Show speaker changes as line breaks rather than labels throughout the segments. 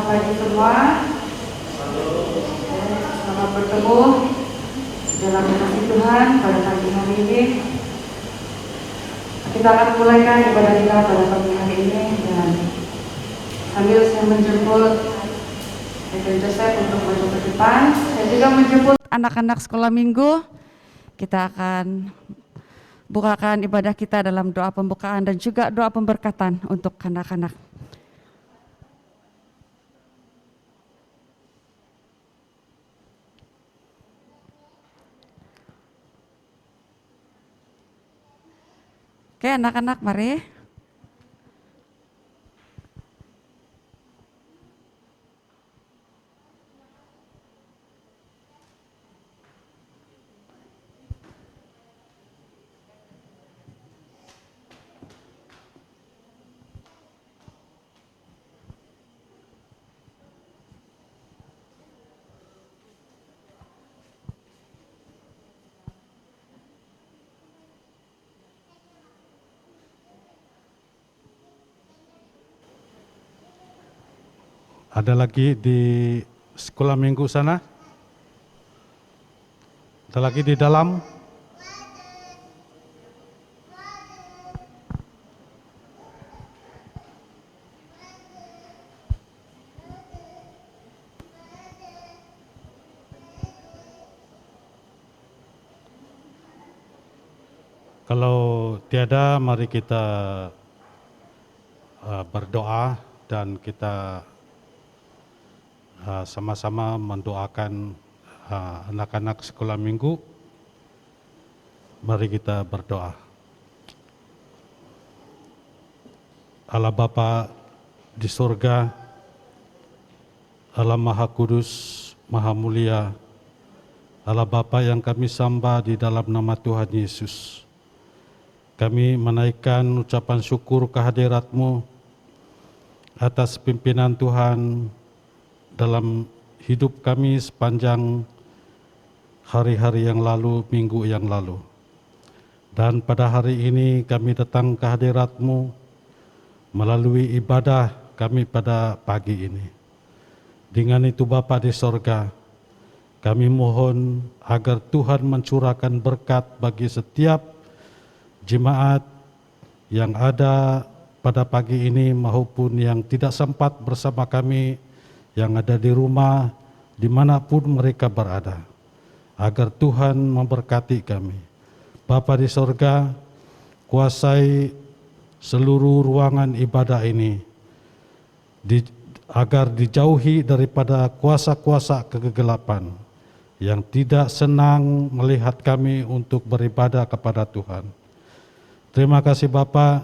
pagi semua. Selamat bertemu dalam kasih Tuhan pada pagi hari ini. Kita akan mulaikan ibadah kita pada pagi hari ini, dan sambil saya menjemput Rekan Joseph untuk maju ke depan, saya juga menjemput anak-anak sekolah minggu. Kita akan bukakan ibadah kita dalam doa pembukaan dan juga doa pemberkatan untuk anak-anak. Oke, anak-anak, mari.
Ada lagi di sekolah minggu sana? Ada lagi di dalam? Kalau tiada, mari kita berdoa dan kita sama-sama mendoakan anak-anak sekolah minggu. Mari kita berdoa. Allah Bapa di surga, Allah Maha Kudus, Maha Mulia, Allah Bapa yang kami sembah di dalam nama Tuhan Yesus. Kami menaikkan ucapan syukur kehadirat-Mu atas pimpinan Tuhan dalam hidup kami sepanjang hari-hari yang lalu, minggu yang lalu. Dan pada hari ini kami datang ke hadirat-Mu melalui ibadah kami pada pagi ini. Dengan itu Bapa di sorga, kami mohon agar Tuhan mencurahkan berkat bagi setiap jemaat yang ada pada pagi ini maupun yang tidak sempat bersama kami, yang ada di rumah, dimanapun mereka berada, agar Tuhan memberkati kami. Bapa di sorga, kuasai seluruh ruangan ibadah ini, agar dijauhi daripada kuasa-kuasa kegelapan yang tidak senang melihat kami untuk beribadah kepada Tuhan. Terima kasih Bapa,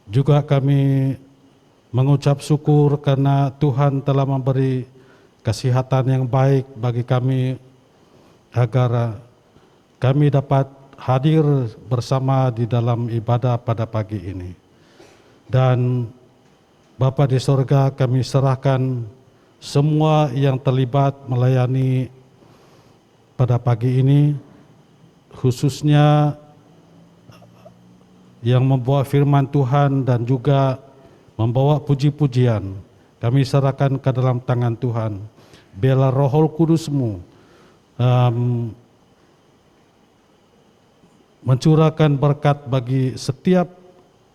juga kami mengucap syukur karena Tuhan telah memberi kesehatan yang baik bagi kami agar kami dapat hadir bersama di dalam ibadah pada pagi ini. Dan Bapa di sorga, kami serahkan semua yang terlibat melayani pada pagi ini, khususnya yang membawa firman Tuhan dan juga membawa puji-pujian. Kami serahkan ke dalam tangan Tuhan. Biarlah Roh Kudus-Mu mencurahkan berkat bagi setiap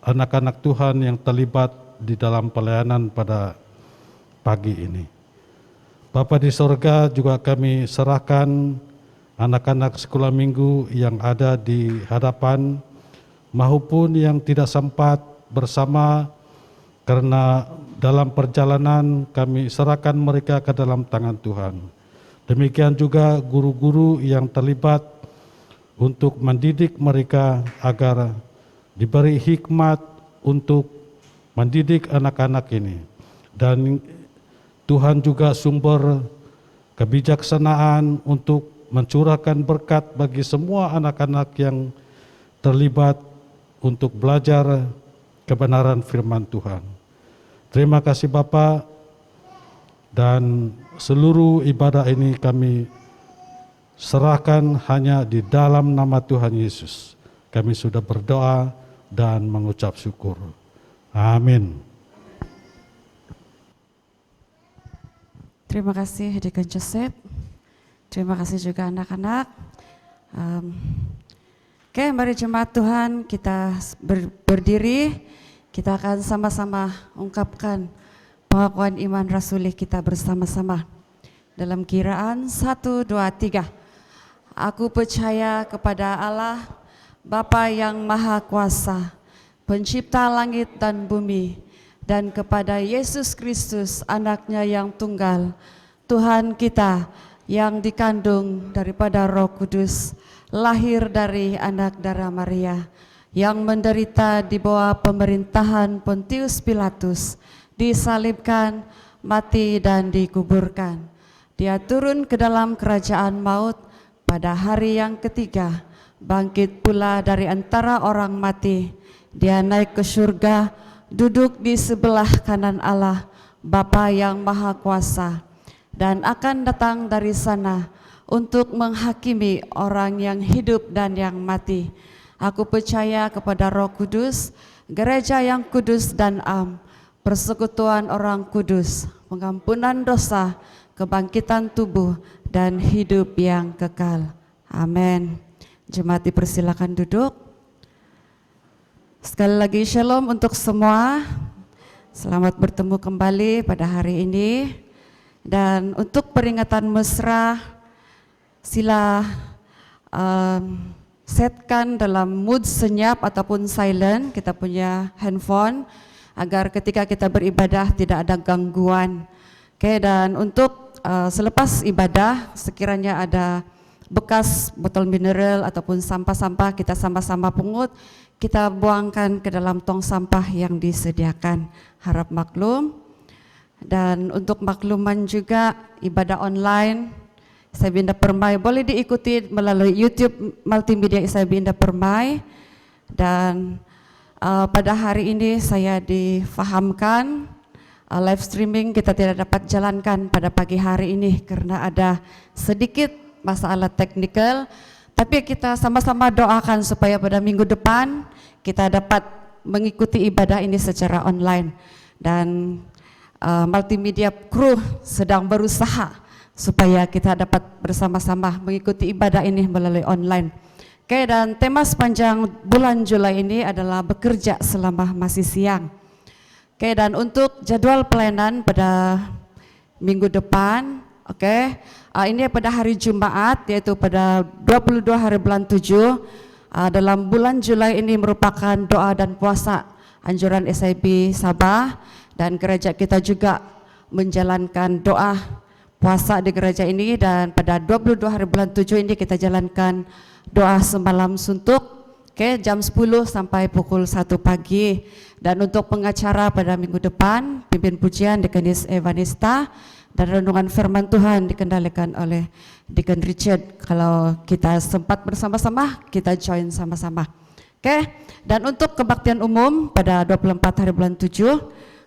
anak-anak Tuhan yang terlibat di dalam pelayanan pada pagi ini. Bapa di sorga, juga kami serahkan anak-anak sekolah minggu yang ada di hadapan maupun yang tidak sempat bersama karena dalam perjalanan, kami serahkan mereka ke dalam tangan Tuhan. Demikian juga guru-guru yang terlibat untuk mendidik mereka agar diberi hikmat untuk mendidik anak-anak ini. Dan Tuhan juga sumber kebijaksanaan untuk mencurahkan berkat bagi semua anak-anak yang terlibat untuk belajar kebenaran firman Tuhan. Terima kasih Bapa, dan seluruh ibadah ini kami serahkan hanya di dalam nama Tuhan Yesus. Kami sudah berdoa dan mengucap syukur. Amin.
Terima kasih Deacon Joseph. Terima kasih juga anak-anak. Oke, mari jemaat Tuhan kita berdiri. Kita akan sama-sama ungkapkan pengakuan iman rasuli kita bersama-sama. Dalam kiraan 1, 2, 3. Aku percaya kepada Allah, Bapa yang Maha Kuasa, Pencipta langit dan bumi, dan kepada Yesus Kristus, anaknya yang tunggal, Tuhan kita yang dikandung daripada Roh Kudus, lahir dari anak darah Maria, yang menderita di bawah pemerintahan Pontius Pilatus, disalibkan, mati dan dikuburkan. Dia turun ke dalam kerajaan maut pada hari yang ketiga, bangkit pula dari antara orang mati. Dia naik ke surga, duduk di sebelah kanan Allah, Bapa yang Maha Kuasa, dan akan datang dari sana untuk menghakimi orang yang hidup dan yang mati. Aku percaya kepada Roh Kudus, gereja yang kudus dan am, persekutuan orang kudus, pengampunan dosa, kebangkitan tubuh, dan hidup yang kekal. Amin. Jemaat dipersilakan duduk. Sekali lagi shalom untuk semua. Selamat bertemu kembali pada hari ini. Dan untuk peringatan mesra, sila setkan dalam mood senyap ataupun silent kita punya handphone, agar ketika kita beribadah tidak ada gangguan. Oke, dan untuk selepas ibadah sekiranya ada bekas botol mineral ataupun sampah-sampah, kita sama-sama pungut, kita buangkan ke dalam tong sampah yang disediakan. Harap maklum. Dan untuk makluman juga, ibadah online SIB Indah Permai boleh diikuti melalui YouTube multimedia SIB Indah Permai. Dan pada hari ini saya difahamkan live streaming kita tidak dapat jalankan pada pagi hari ini karena ada sedikit masalah teknikal. Tapi kita sama-sama doakan supaya pada minggu depan kita dapat mengikuti ibadah ini secara online. Dan multimedia kru sedang berusaha supaya kita dapat bersama-sama mengikuti ibadah ini melalui online. Oke, dan tema sepanjang bulan Juli ini adalah bekerja selama masih siang. Oke, dan untuk jadwal pelayanan pada minggu depan, oke, ini pada hari Jumat, yaitu pada 22 hari bulan 7, dalam bulan Juli ini merupakan doa dan puasa anjuran SIB Sabah, dan gereja kita juga menjalankan doa puasa di gereja ini. Dan pada 22 hari bulan 7 ini kita jalankan doa semalam suntuk, oke, jam 10 sampai pukul 1 pagi. Dan untuk pengacara pada minggu depan, pimpin pujian Deaconess Evanista, dan renungan firman Tuhan dikendalikan oleh Deacon Richard. Kalau kita sempat bersama-sama, kita join sama-sama. Oke, dan untuk kebaktian umum pada 24 hari bulan 7,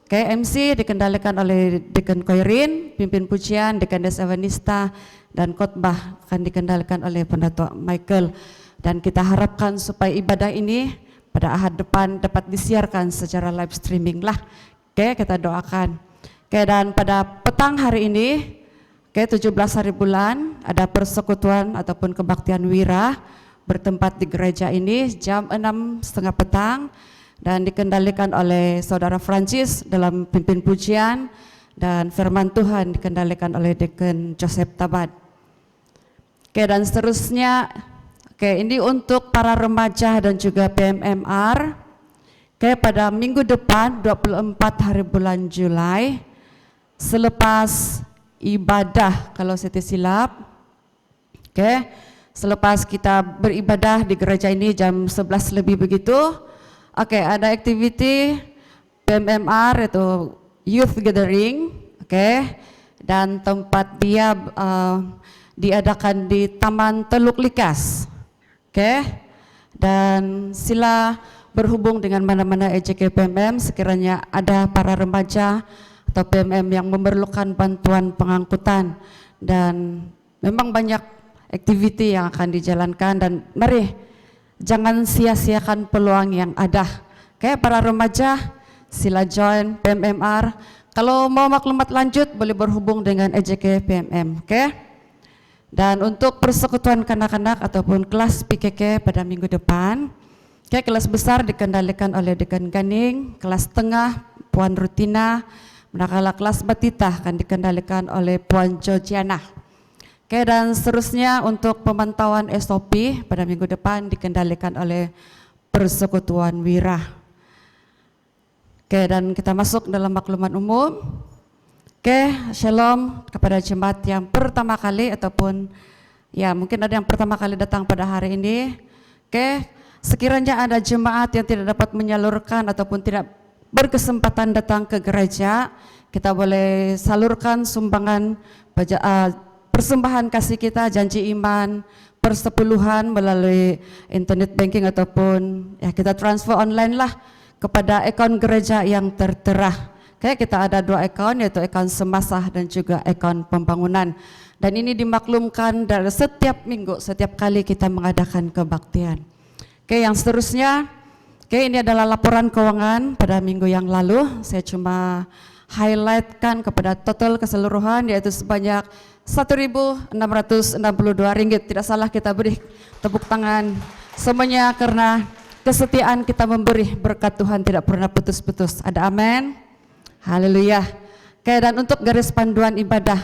oke, MC dikendalikan oleh Deacon Koirin, pimpin pujian Deaconess Evanista, dan khotbah akan dikendalikan oleh Pendeta Michael. Dan kita harapkan supaya ibadah ini pada Ahad depan dapat disiarkan secara live streaming lah. Oke, kita doakan. Oke, dan pada petang hari ini, oke, 17 hari bulan, ada persekutuan ataupun kebaktian wira bertempat di gereja ini jam 6:30 petang, dan dikendalikan oleh Saudara Francis dalam pimpin pujian, dan firman Tuhan dikendalikan oleh Deacon Joseph Tabat. Oke, dan seterusnya, oke, ini untuk para remaja dan juga PMMR. Oke, pada minggu depan 24 hari bulan Juli, selepas ibadah, kalau saya tidak silap, oke, selepas kita beribadah di gereja ini jam 11 lebih begitu, oke, ada activity PMMR itu youth gathering, oke, dan tempat dia diadakan di Taman Teluk Likas, oke, dan sila berhubung dengan mana-mana EJK PMM sekiranya ada para remaja atau PMM yang memerlukan bantuan pengangkutan, dan memang banyak activity yang akan dijalankan, dan mari jangan sia-siakan peluang yang ada. Oke, para remaja sila join PMMR, Kalau mau maklumat lanjut boleh berhubung dengan EJK PMM, oke? Dan untuk persekutuan kanak-kanak ataupun kelas PKK pada minggu depan, oke, kelas besar dikendalikan oleh Dekan Ganing, kelas tengah Puan Rutina, manakala kelas batita akan dikendalikan oleh Puan Georgiana. Oke, dan seterusnya untuk pemantauan SOP pada minggu depan dikendalikan oleh Persekutuan Wira. Oke, dan kita masuk dalam maklumat umum. Oke, shalom kepada jemaat yang pertama kali ataupun ya mungkin ada yang pertama kali datang pada hari ini. Oke, sekiranya ada jemaat yang tidak dapat menyalurkan ataupun tidak berkesempatan datang ke gereja, kita boleh salurkan sumbangan persembahan kasih kita, janji iman, persepuluhan melalui internet banking ataupun ya kita transfer online lah kepada akun gereja yang tertera. Oke, kita ada 2 akun, yaitu akun Semasah dan juga akun Pembangunan. Dan ini dimaklumkan dari setiap minggu, setiap kali kita mengadakan kebaktian. Oke, yang seterusnya, oke, ini adalah laporan keuangan pada minggu yang lalu. Saya cuma highlightkan kepada total keseluruhan, yaitu sebanyak Rp1.662. Tidak salah kita beri tepuk tangan semuanya karena kesetiaan kita memberi berkat Tuhan tidak pernah putus-putus. Ada amin? Haleluya. Oke, dan untuk garis panduan ibadah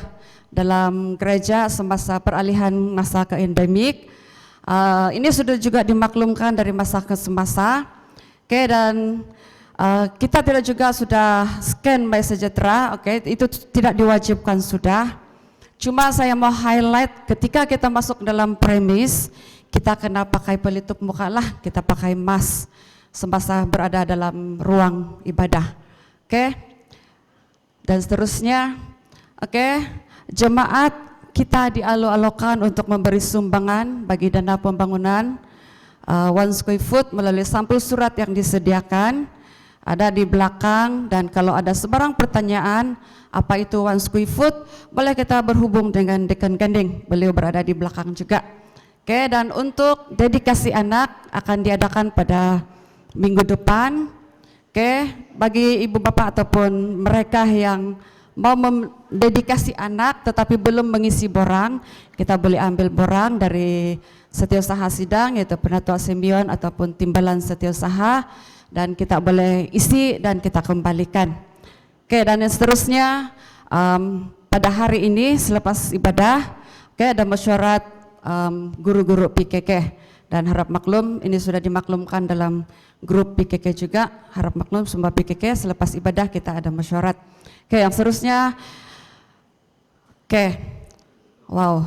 dalam gereja semasa peralihan masa ke endemik, ini sudah juga dimaklumkan dari masa ke semasa. Oke, dan kita tidak juga sudah scan My Sejahtera. Oke, itu tidak diwajibkan sudah. Cuma saya mau highlight ketika kita masuk dalam premis, kita kena pakai pelitup muka lah, kita pakai mask semasa berada dalam ruang ibadah. Oke. Dan seterusnya, oke, jemaat kita dialok-alokkan untuk memberi sumbangan bagi dana pembangunan 1 square foot melalui sampul surat yang disediakan ada di belakang. Dan kalau ada sebarang pertanyaan apa itu 1 square foot, boleh kita berhubung dengan Dekan Ganding, beliau berada di belakang juga. Oke, dan untuk dedikasi anak akan diadakan pada minggu depan. Oke, bagi ibu bapak ataupun mereka yang mau mendedikasi anak tetapi belum mengisi borang, kita boleh ambil borang dari Setiausaha Sidang, yaitu Penatua Simeon ataupun Timbalan Setiausaha, dan kita boleh isi dan kita kembalikan. Oke, dan yang seterusnya pada hari ini selepas ibadah, oke, ada mesyuarat guru-guru PKK. Dan harap maklum, ini sudah dimaklumkan dalam grup PKK juga. Harap maklum semua PKK selepas ibadah kita ada mesyuarat. Oke, yang seterusnya, oke, wow,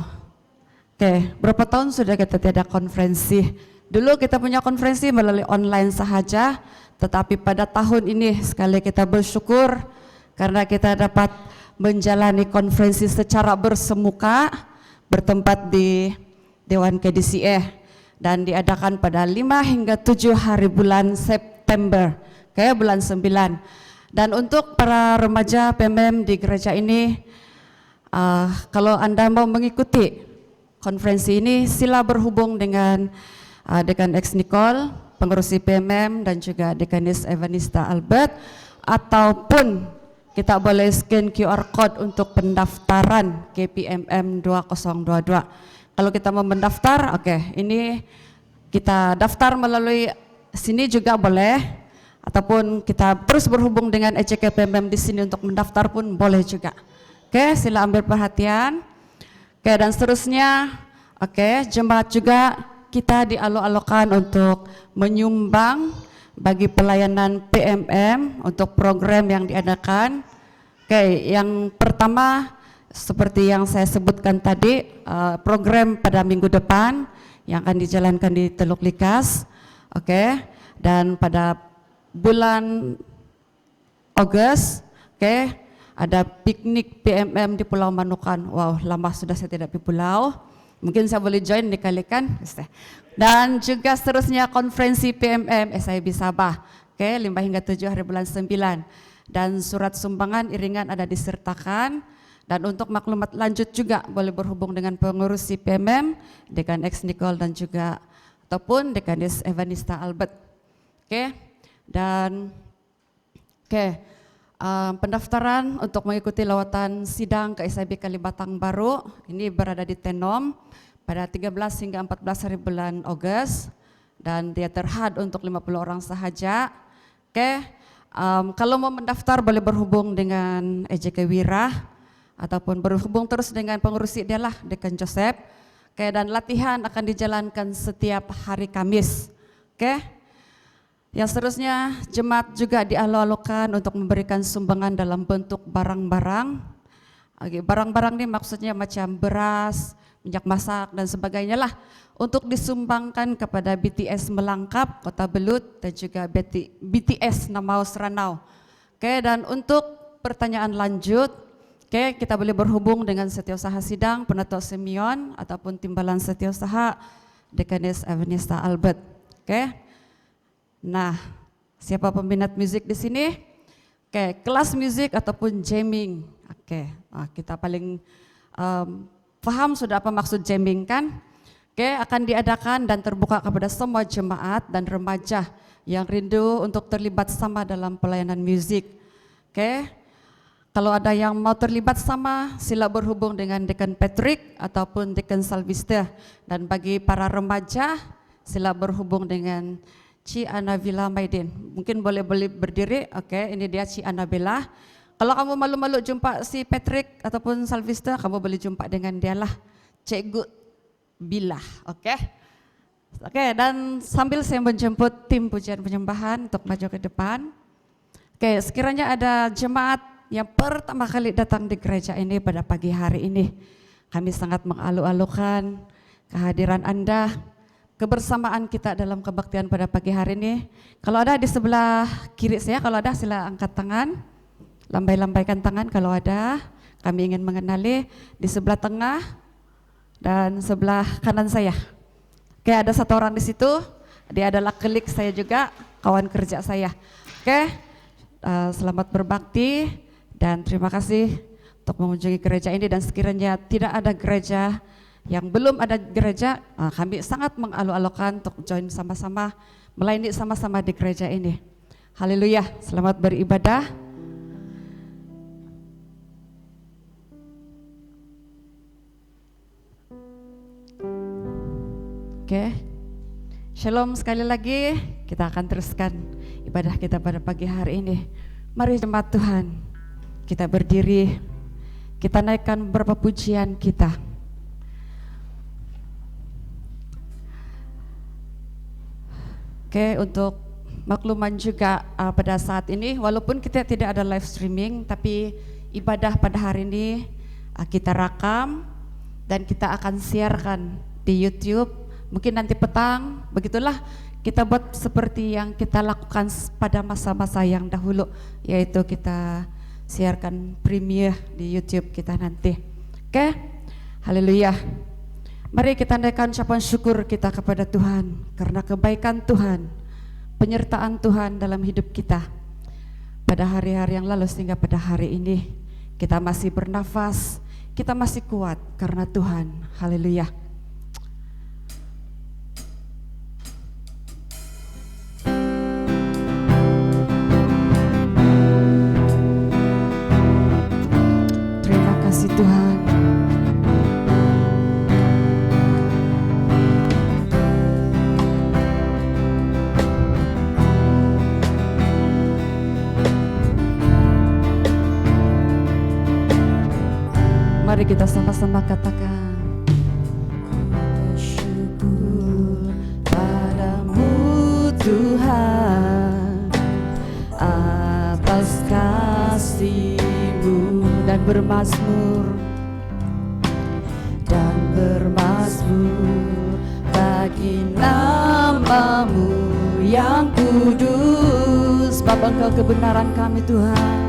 oke, berapa tahun sudah kita tiada konferensi? Dulu kita punya konferensi melalui online sahaja, tetapi pada tahun ini sekali kita bersyukur karena kita dapat menjalani konferensi secara bersemuka bertempat di Dewan KDCE. Dan diadakan pada 5 hingga 7 hari bulan September, kayak bulan 9. Dan untuk para remaja PMM di gereja ini, kalau Anda mau mengikuti konferensi ini, sila berhubung dengan Dekan X Nicole, pengurus PMM, dan juga Dekanis Evanista Albert, ataupun kita boleh scan QR Code untuk pendaftaran KPMM 2022. Kalau kita mau mendaftar, oke, ini kita daftar melalui sini juga boleh, ataupun kita terus berhubung dengan EJK PMM di sini untuk mendaftar pun boleh juga. Oke, sila ambil perhatian. Oke, dan seterusnya, oke, jemaat juga kita dialok-alokkan untuk menyumbang bagi pelayanan PMM untuk program yang diadakan. Oke, yang pertama, seperti yang saya sebutkan tadi, program pada minggu depan yang akan dijalankan di Teluk Likas, oke, dan pada bulan Agustus, oke, ada piknik PMM di Pulau Manukan. Wow, lama sudah saya tidak di pulau, mungkin saya boleh join dikalikan. Dan juga seterusnya konferensi PMM SIB Sabah, oke, 5 hingga 7 hari bulan 9, dan surat sumbangan iringan ada disertakan. Dan untuk maklumat lanjut juga boleh berhubung dengan pengurus PMM, Dekan X Nicole dan juga ataupun Dekanis Evanista Albert. Oke, dan oke, Pendaftaran untuk mengikuti lawatan sidang ke SIB Kalibatang Baru ini berada di Tenom pada 13 hingga 14 hari bulan Agustus dan dia terhad untuk 50 orang sahaja. Oke, kalau mau mendaftar boleh berhubung dengan EJK Wira ataupun berhubung terus dengan pengurus dia lah, Dekan Joseph. Oke, dan latihan akan dijalankan setiap hari Kamis. Oke. Yang seterusnya, jemaat juga dialok-alokkan untuk memberikan sumbangan dalam bentuk barang-barang. Barang-barang ini maksudnya macam beras, minyak masak dan sebagainya lah, untuk disumbangkan kepada BTS Melangkap, Kota Belut dan juga BTS Namaus Ranau. Oke, dan untuk pertanyaan lanjut, oke, kita boleh berhubung dengan Setiausaha Sidang, Penatua Simeon ataupun Timbalan Setiausaha Dekanis Evanista Albert. Oke. Nah, siapa peminat musik di sini? Oke, kelas musik ataupun jamming. Oke, kita paling paham sudah apa maksud jamming kan? Oke, akan diadakan dan terbuka kepada semua jemaat dan remaja yang rindu untuk terlibat sama dalam pelayanan musik. Oke, kalau ada yang mau terlibat sama, sila berhubung dengan Dekan Patrick ataupun Dekan Salvista. Dan bagi para remaja, sila berhubung dengan Ci Anabila Maidin. Mungkin boleh berdiri. Oke, ini dia Ci Anabila. Kalau kamu malu-malu jumpa si Patrick ataupun Salvista, kamu boleh jumpa dengan dia lah, Cikgu Bila. Oke. Oke, dan sambil saya menjemput tim pujian penyembahan untuk maju ke depan. Oke, sekiranya ada jemaat yang pertama kali datang di gereja ini pada pagi hari ini, kami sangat mengalu-alukan kehadiran Anda, kebersamaan kita dalam kebaktian pada pagi hari ini. Kalau ada di sebelah kiri saya, kalau ada sila angkat tangan, lambai-lambaikan tangan kalau ada. Kami ingin mengenali di sebelah tengah dan sebelah kanan saya. Oke, ada satu orang di situ, dia adalah kelik saya juga, kawan kerja saya. Oke, selamat berbakti dan terima kasih untuk mengunjungi gereja ini, dan sekiranya tidak ada gereja yang belum ada gereja, kami sangat mengalu-alukan untuk join sama-sama, melayani sama-sama di gereja ini. Haleluya, selamat beribadah. Oke, shalom sekali lagi, kita akan teruskan ibadah kita pada pagi hari ini. Mari jemaat Tuhan, kita berdiri, kita naikkan beberapa pujian kita. Oke, untuk makluman juga pada saat ini, walaupun kita tidak ada live streaming, tapi ibadah pada hari ini kita rakam dan kita akan siarkan di YouTube. Mungkin nanti petang, begitulah kita buat seperti yang kita lakukan pada masa-masa yang dahulu, yaitu kita siarkan premier di YouTube kita nanti. Oke, haleluya. Mari kita naikkan ucapan syukur kita kepada Tuhan karena kebaikan Tuhan, penyertaan Tuhan dalam hidup kita pada hari-hari yang lalu sehingga pada hari ini kita masih bernafas, kita masih kuat karena Tuhan. Haleluya. Terima kasih Tuhan. Mari kita sama-sama katakan, bersyukur padamu Tuhan atas kasih-Mu dan bermazmur bagi nama-Mu yang kudus. Bapa, Engkau kebenaran kami Tuhan,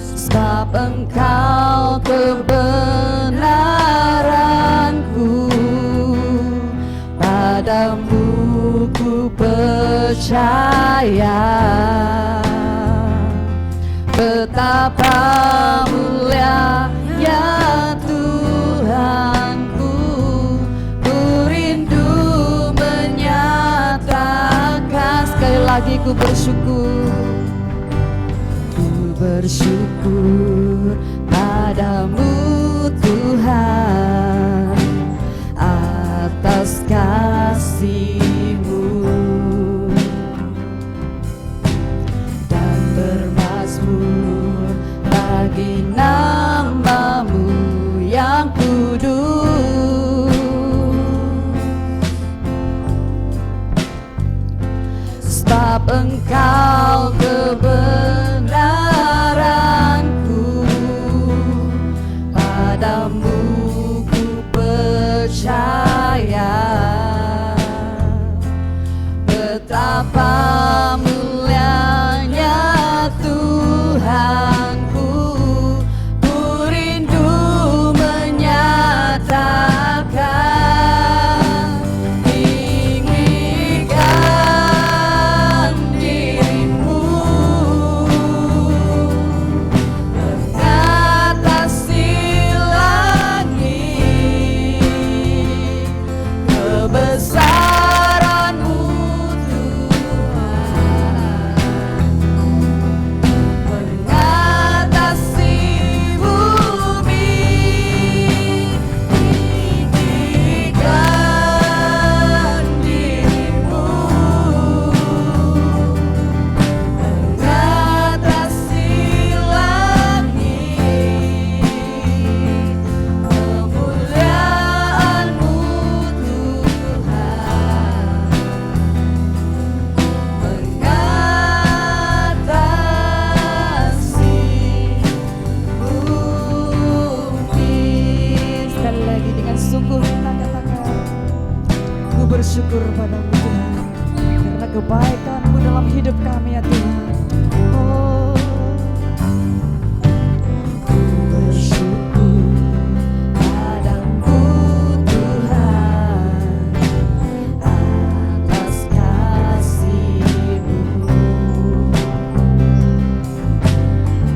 sebab Engkau kebenaranku, padamu ku percaya. Betapa mulia ya Tuhanku, ku rindu menyatakan sekali lagi ku bersyukur.
bersyukur padamu Tuhan atas kasih-Mu, dan bermazmur bagi nama-Mu yang kudus. Sebab Engkau kebenaranku, padamu ku percaya. Betapa mulianya Tuhanku, ku rindu menyatakan tinggikan dirimu mengatasi langit, kebesaran-Mu Tuhan mengatasi bumi. Tinggikan dirimu mengatasi langit, kemuliaan-Mu Tuhan mengatasi bumi. Sekali lagi dengan sungguh kita katakan, ku bersyukur padamu Tuhan, karena kebaikan-Mu dalam hidup kami ya Tuhan. Oh, ku bersyukur padamu Tuhan atas kasih-Mu,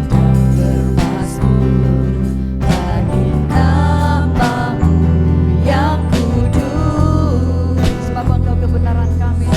dan bermazmur bagi nama-Mu yang kudus. Sebab Engkau kebenaran kami,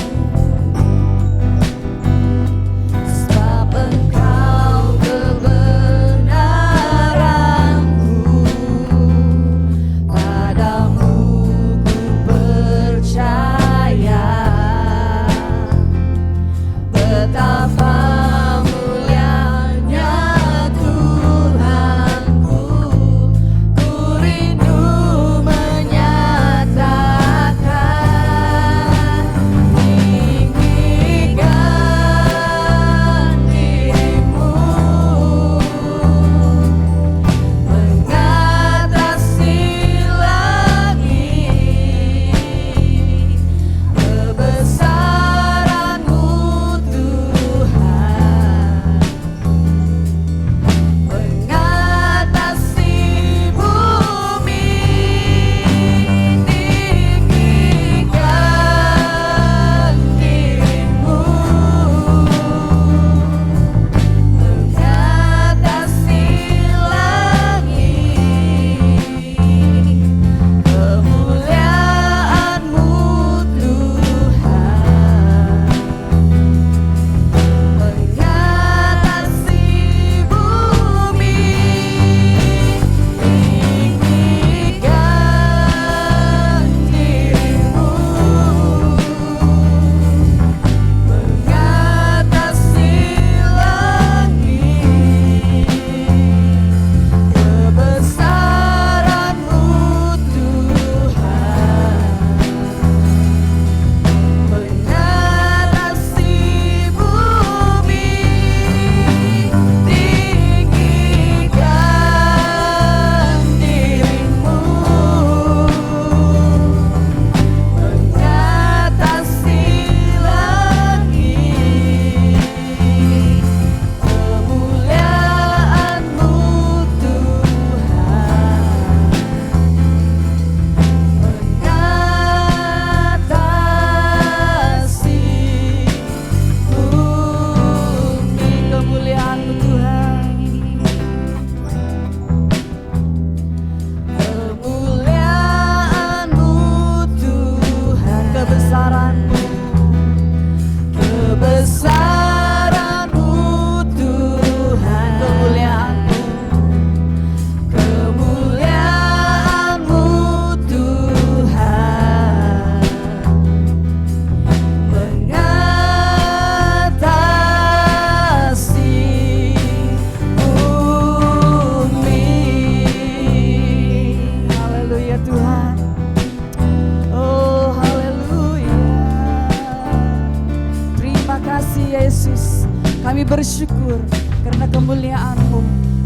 kasih Yesus. Kami bersyukur karena kemuliaan-Mu,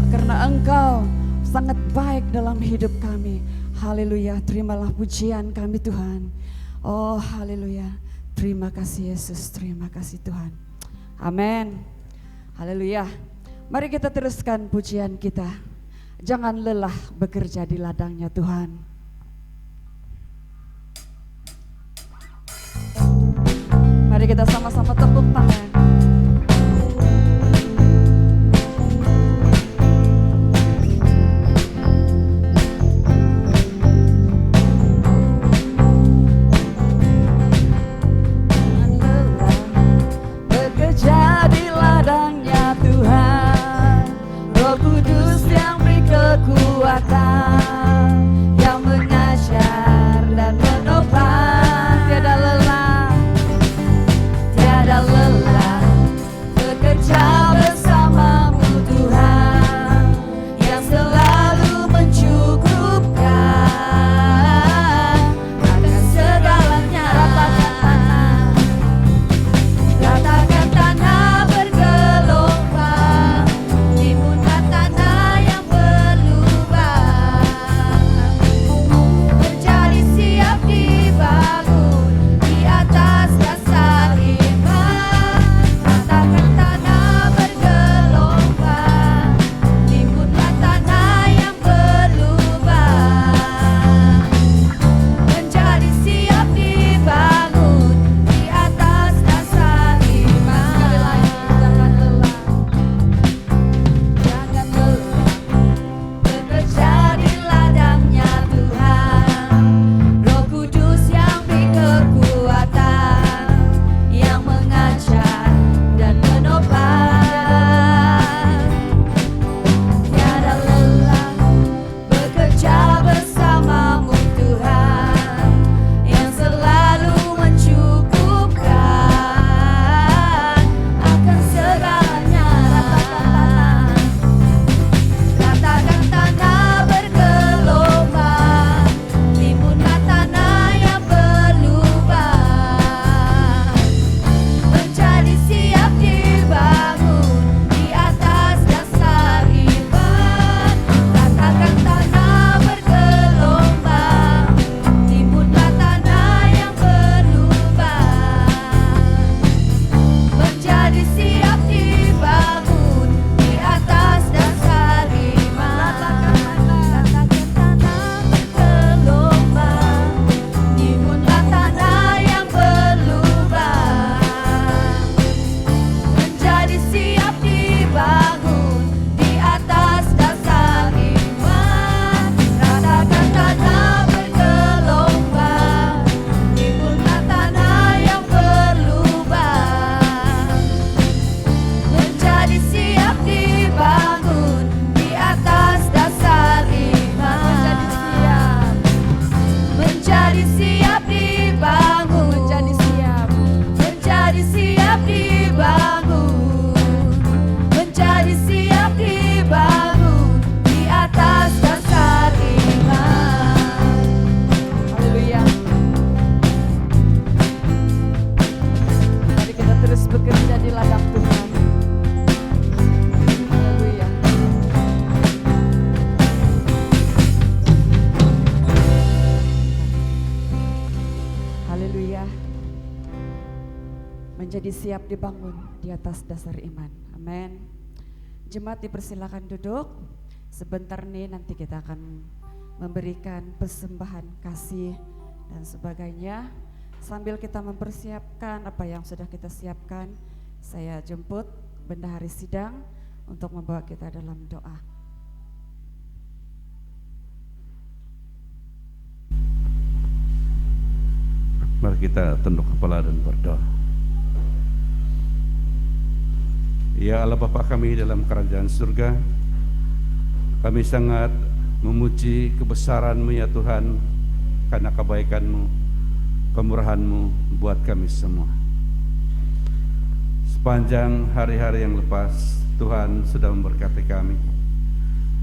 karena Engkau sangat baik dalam hidup kami. Haleluya, terimalah pujian kami Tuhan. Oh haleluya, terima kasih Yesus, terima kasih Tuhan. Amin. Haleluya. Mari kita teruskan pujian kita. Jangan lelah bekerja di ladangnya Tuhan. Mari kita sama-sama tepuk tangan. Bekerja di ladangnya Tuhan, Roh Kudus yang beri kekuatan, yang mengajar dan menopang. Tiada lelah, tiada lelah, bekerja bersamamu Tuhan, yang selalu mencukupkan akan segalanya. Ratakan tanah bergelombang, timbunkan tanah yang berlubang, menjadi siap dibangun di atas dasar iman. Ratakan tanah bergelombang, timbunkan tanah yang berlubang, menjadi siap dibangun di atas dasar iman. Jangan lelah, jangan lelah, bekerja di ladangnya Tuhan, Roh Kudus yang beri kekuatan, yang mengajar dan menopang. Tiada lelah, bekerja bersamamu Tuhan, yang selalu mencukupkan akan segalanya. Ratakan tanah bergelombang, timbunkan tanah yang berlubang, menjadi siap dibangun di atas dasar iman. Ratakan tanah bergelombang, timbunkan tanah yang berlubang, menjadi siap dibangun di atas dasar iman. Ratakan tanah bergelombang, timbunkan tanah yang berlubang, menjadi siap dibangun di atas dasar iman. Ratakan tanah bergelombang, timbunkan tanah yang berlubang, menjadi siap dibangun di atas dasar iman. Menjadi siap dibangun, menjadi siap dibangun, menjadi siap dibangun di atas dasar iman. Haleluya. Mari kita terus bekerja di ladang Tuhan. Haleluya. Haleluya. Menjadi siap dibangun di atas dasar iman. Amin. Jemaat dipersilakan duduk. Sebentar nih nanti kita akan memberikan persembahan kasih dan sebagainya. Sambil kita mempersiapkan apa yang sudah kita siapkan, saya jemput Bendahari Sidang untuk membawa kita dalam doa.
Mari kita tunduk kepala dan berdoa. Ya Allah Bapa kami dalam kerajaan surga, kami sangat memuji kebesaran-Mu ya Tuhan, karena kebaikan-Mu, kemurahan-Mu buat kami semua. Sepanjang hari-hari yang lepas, Tuhan sudah memberkati kami,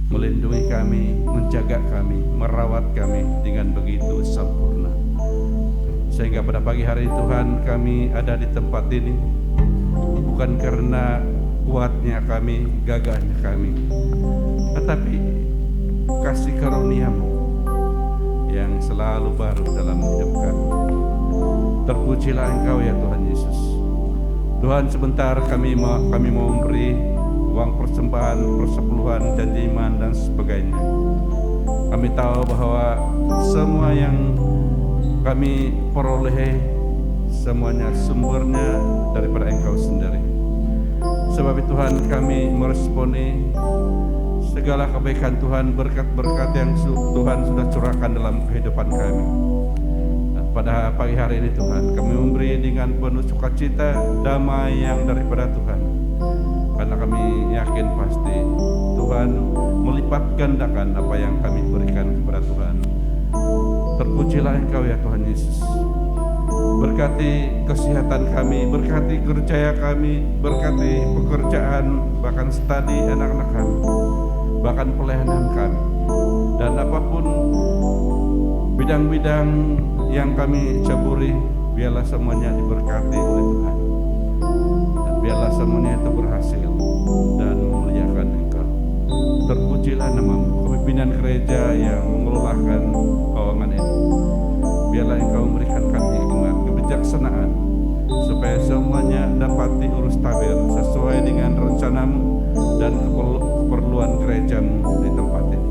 melindungi kami, menjaga kami, merawat kami dengan begitu sempurna. Sehingga pada pagi hari Tuhan kami ada di tempat ini, bukan karena kuatnya kami, gagahnya kami, tetapi kasih karunia-Mu yang selalu baru dalam hidup kami. Terpujilah Engkau ya Tuhan Yesus. Tuhan, sebentar kami mau memberi uang persembahan, persepuluhan, janji iman dan sebagainya. Kami tahu bahwa semua yang kami peroleh semuanya sumbernya daripada Engkau sendiri. Sebab itu Tuhan, kami meresponi segala kebaikan Tuhan, berkat-berkat yang Tuhan sudah curahkan dalam kehidupan kami. Dan pada pagi hari ini Tuhan, kami memberi dengan penuh sukacita, damai yang daripada Tuhan. Karena kami yakin pasti Tuhan melipat gandakan apa yang kami berikan kepada Tuhan. Terpujilah Engkau ya Tuhan Yesus. Berkati kesehatan kami, berkati kerja kami, berkati pekerjaan, bahkan studi anak-anak kami, bahkan pelayanan kami, dan apapun bidang-bidang yang kami caburi, biarlah semuanya diberkati oleh Tuhan, dan biarlah semuanya itu berhasil dan memuliakan Engkau. Terpujilah nama-Mu, kepimpinan gereja yang mengelolakan keuangan ini. Biarlah Engkau memberikan kami hikmat, kebijaksanaan, supaya semuanya dapat diurus tabir sesuai dengan rencana-Mu dan keperluan gereja-Mu di tempat ini.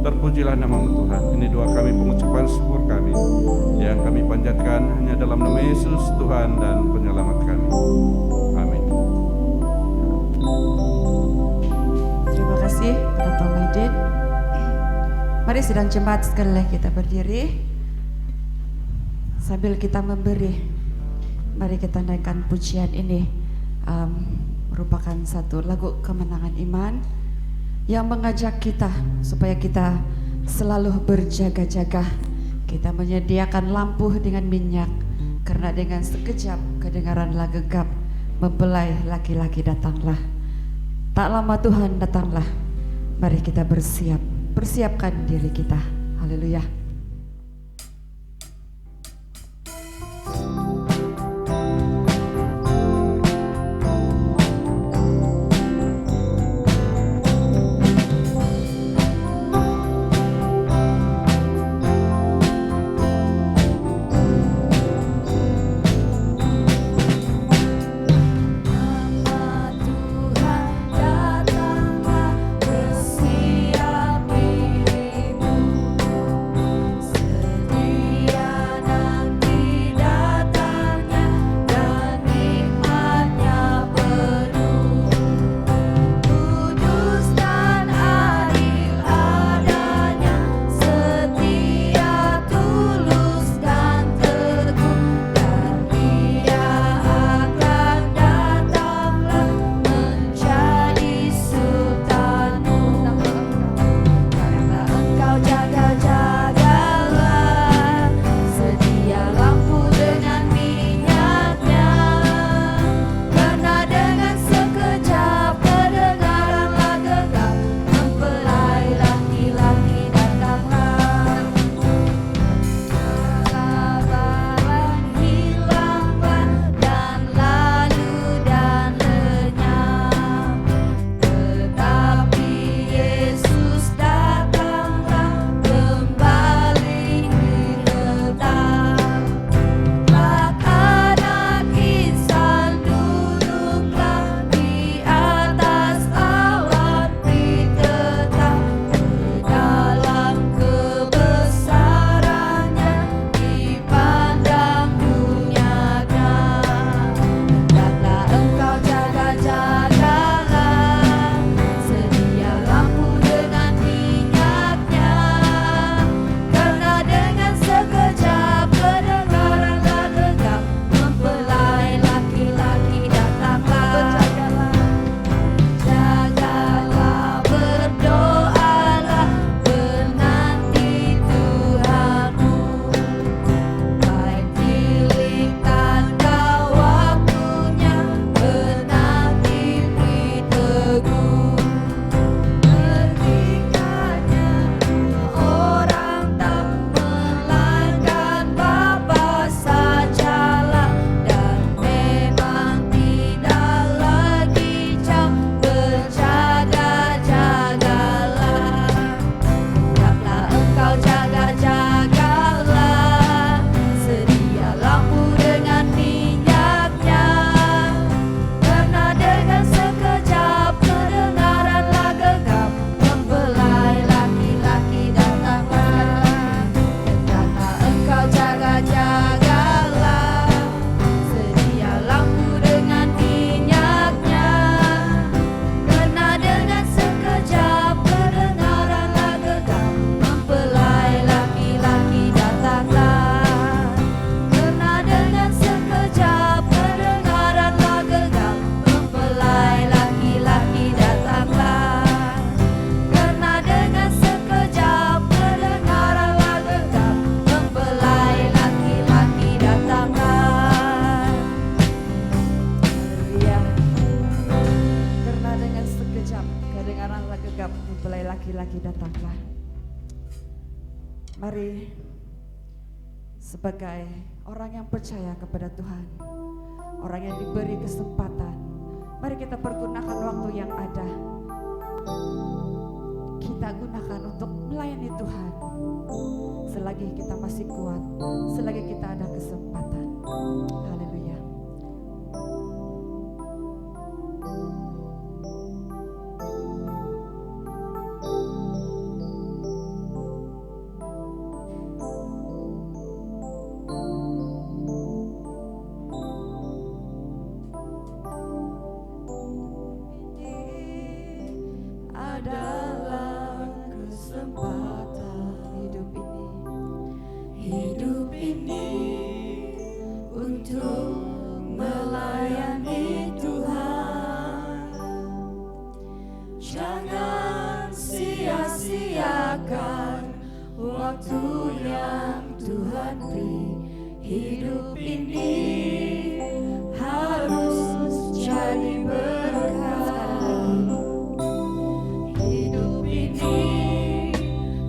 Terpujilah nama-Mu Tuhan. Ini doa kami, pengucapan syukur kami yang kami panjatkan hanya dalam nama Yesus Tuhan dan Penyelamat kami. Amin.
Terima kasih Pak Tomedin. Mari sidang jemaat sekali lagi kita berdiri sambil kita memberi. Mari kita naikkan pujian ini, merupakan satu lagu kemenangan iman yang mengajak kita supaya kita selalu berjaga-jaga. Kita menyediakan lampu dengan minyak, karena dengan sekejap kedengaranlah gegap, mempelai laki-laki datanglah. Tak lama Tuhan datanglah. Mari kita persiapkan diri kita. Haleluya.
Datanglah bersiap dirimu.
laki-laki datanglah. Mari sebagai orang yang percaya kepada Tuhan, orang yang diberi kesempatan, mari kita pergunakan waktu yang ada. Kita gunakan untuk melayani Tuhan. Selagi kita masih kuat, selagi kita ada kesempatan. Haleluya.
Adalah kesempatan hidup ini untuk melayani Tuhan. Jangan sia-siakan waktu yang Tuhan beri. Hidup ini harus jadi berkah. Hidup ini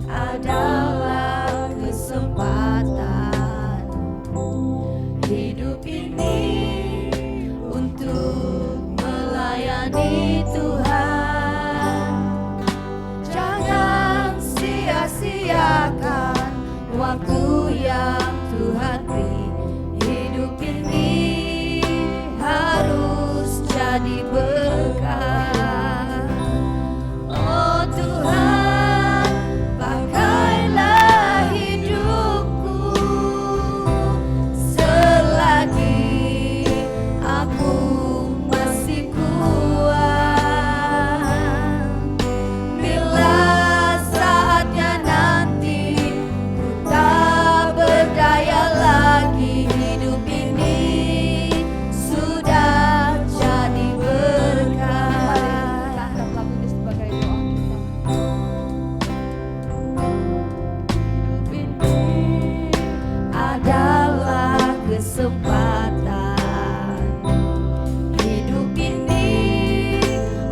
adalah kesempatan. Hidup ini untuk melayani Tuhan. Jangan sia-siakan waktu yang Tuhan beri. Hidup ini harus jadi berkah. Oh Tuhan, pakailah hidupku selagi aku masih kuat. Bila saatnya nanti ku tak berdaya lagi, hidup ini sudah jadi berkah.
Angkat lagu ini sebagai doa kita.
Hidup ini adalah kesempatan. Hidup ini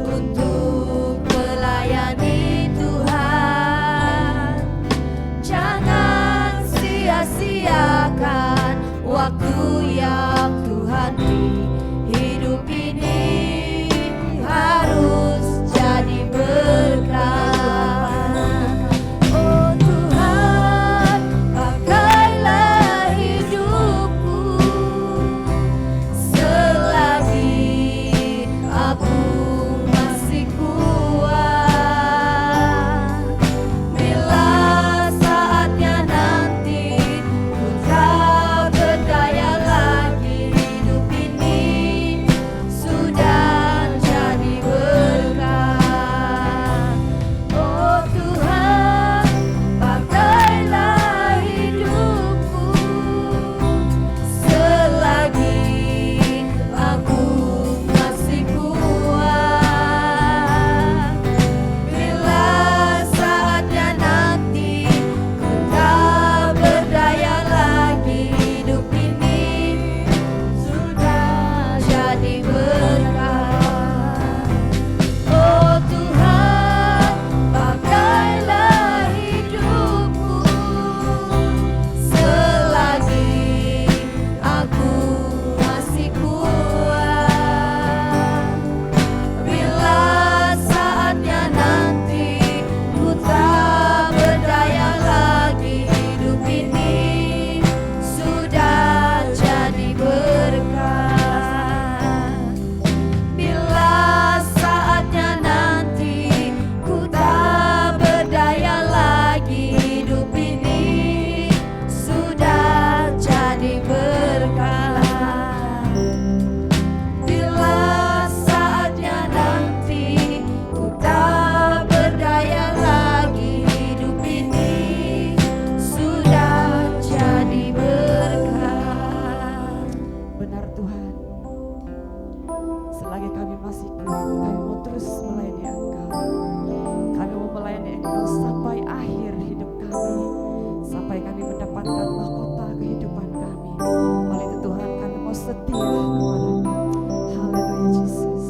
untuk melayani Tuhan. Jangan sia-siakan waktu yang Tuhan beri. Hidup ini harus jadi berkah. Oh Tuhan, pakailah hidupku selagi aku masih kuat. Bila saatnya nanti ku tak berdaya lagi, hidup ini sudah jadi berkah. Oh Tuhan, pakailah hidupku selagi aku masih kuat. Bila saatnya nanti ku tak berdaya lagi, hidup ini sudah jadi berkah. Oh Tuhan, pakailah hidupku selagi aku masih kuat. Bila saatnya nanti ku tak berdaya lagi, hidup ini sudah jadi berkah. Bila saatnya nanti ku tak berdaya lagi, hidup ini sudah jadi berkah. Bila saatnya nanti ku tak berdaya lagi, hidup ini sudah jadi berkah.
Benar Tuhan, selagi kami masih kuat, kami mau terus melayani Engkau. Kami mau melayani Engkau sampai akhir hidup kami, sampai kami mendapatkan mahkota kehidupan kami. Oleh itu Tuhan, kami mau setia kepadamu. Haleluya, Jesus.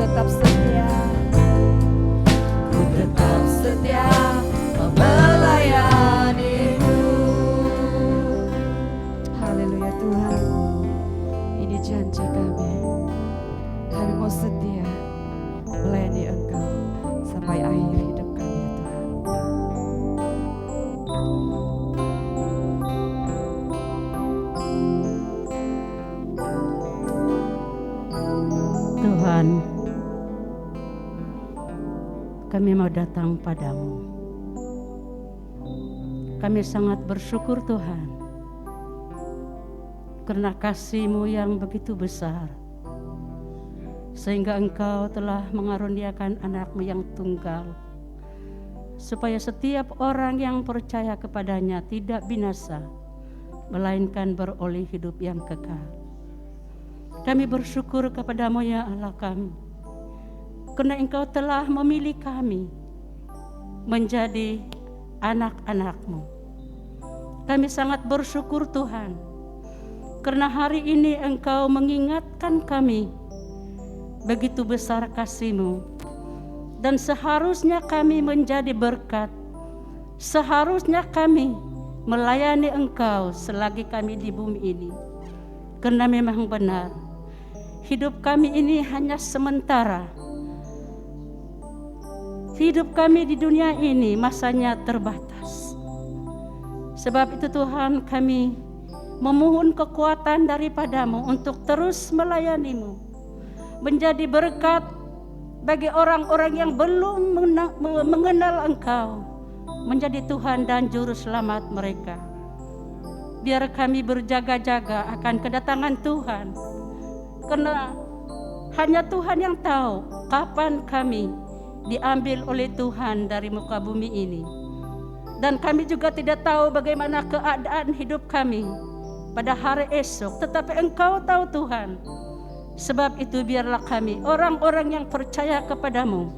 tetap setia, ku tetap setia melayanimu. Haleluya Tuhan, ini janji kami. Kami mau setia melayani Engkau sampai akhir hidup kami ya Tuhan.
Tuhan, kami mau datang padamu. Kami sangat bersyukur Tuhan, karena kasih-Mu yang begitu besar, sehingga Engkau telah mengaruniakan anak-Mu yang tunggal, supaya setiap orang yang percaya kepadanya tidak binasa, melainkan beroleh hidup yang kekal. Kami bersyukur kepada-Mu ya Allah kami, karena Engkau telah memilih kami menjadi anak-anak-Mu. Kami sangat bersyukur Tuhan, karena hari ini Engkau mengingatkan kami begitu besar kasih-Mu, dan seharusnya kami menjadi berkat, seharusnya kami melayani Engkau selagi kami di bumi ini. Karena memang benar, hidup kami ini hanya sementara. Hidup kami di dunia ini masanya terbatas. Sebab itu Tuhan, kami memohon kekuatan daripada-Mu untuk terus melayani-Mu, menjadi berkat bagi orang-orang yang belum mengenal Engkau, menjadi Tuhan dan Juru Selamat mereka. Biar kami berjaga-jaga akan kedatangan Tuhan, karena hanya Tuhan yang tahu kapan kami diambil oleh Tuhan dari muka bumi ini. Dan kami juga tidak tahu bagaimana keadaan hidup kami pada hari esok, tetapi Engkau tahu Tuhan. Sebab itu biarlah kami, orang-orang yang percaya kepada-Mu,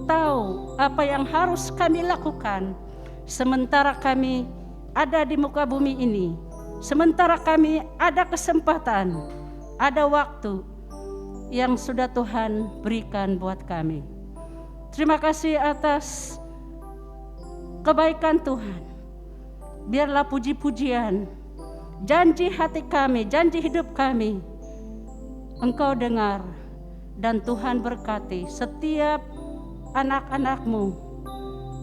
tahu apa yang harus kami lakukan sementara kami ada di muka bumi ini, sementara kami ada kesempatan, ada waktu yang sudah Tuhan berikan buat kami. Terima kasih atas kebaikan Tuhan. Biarlah puji-pujian, janji hati kami, janji hidup kami, Engkau dengar, dan Tuhan berkati setiap anak-anak-Mu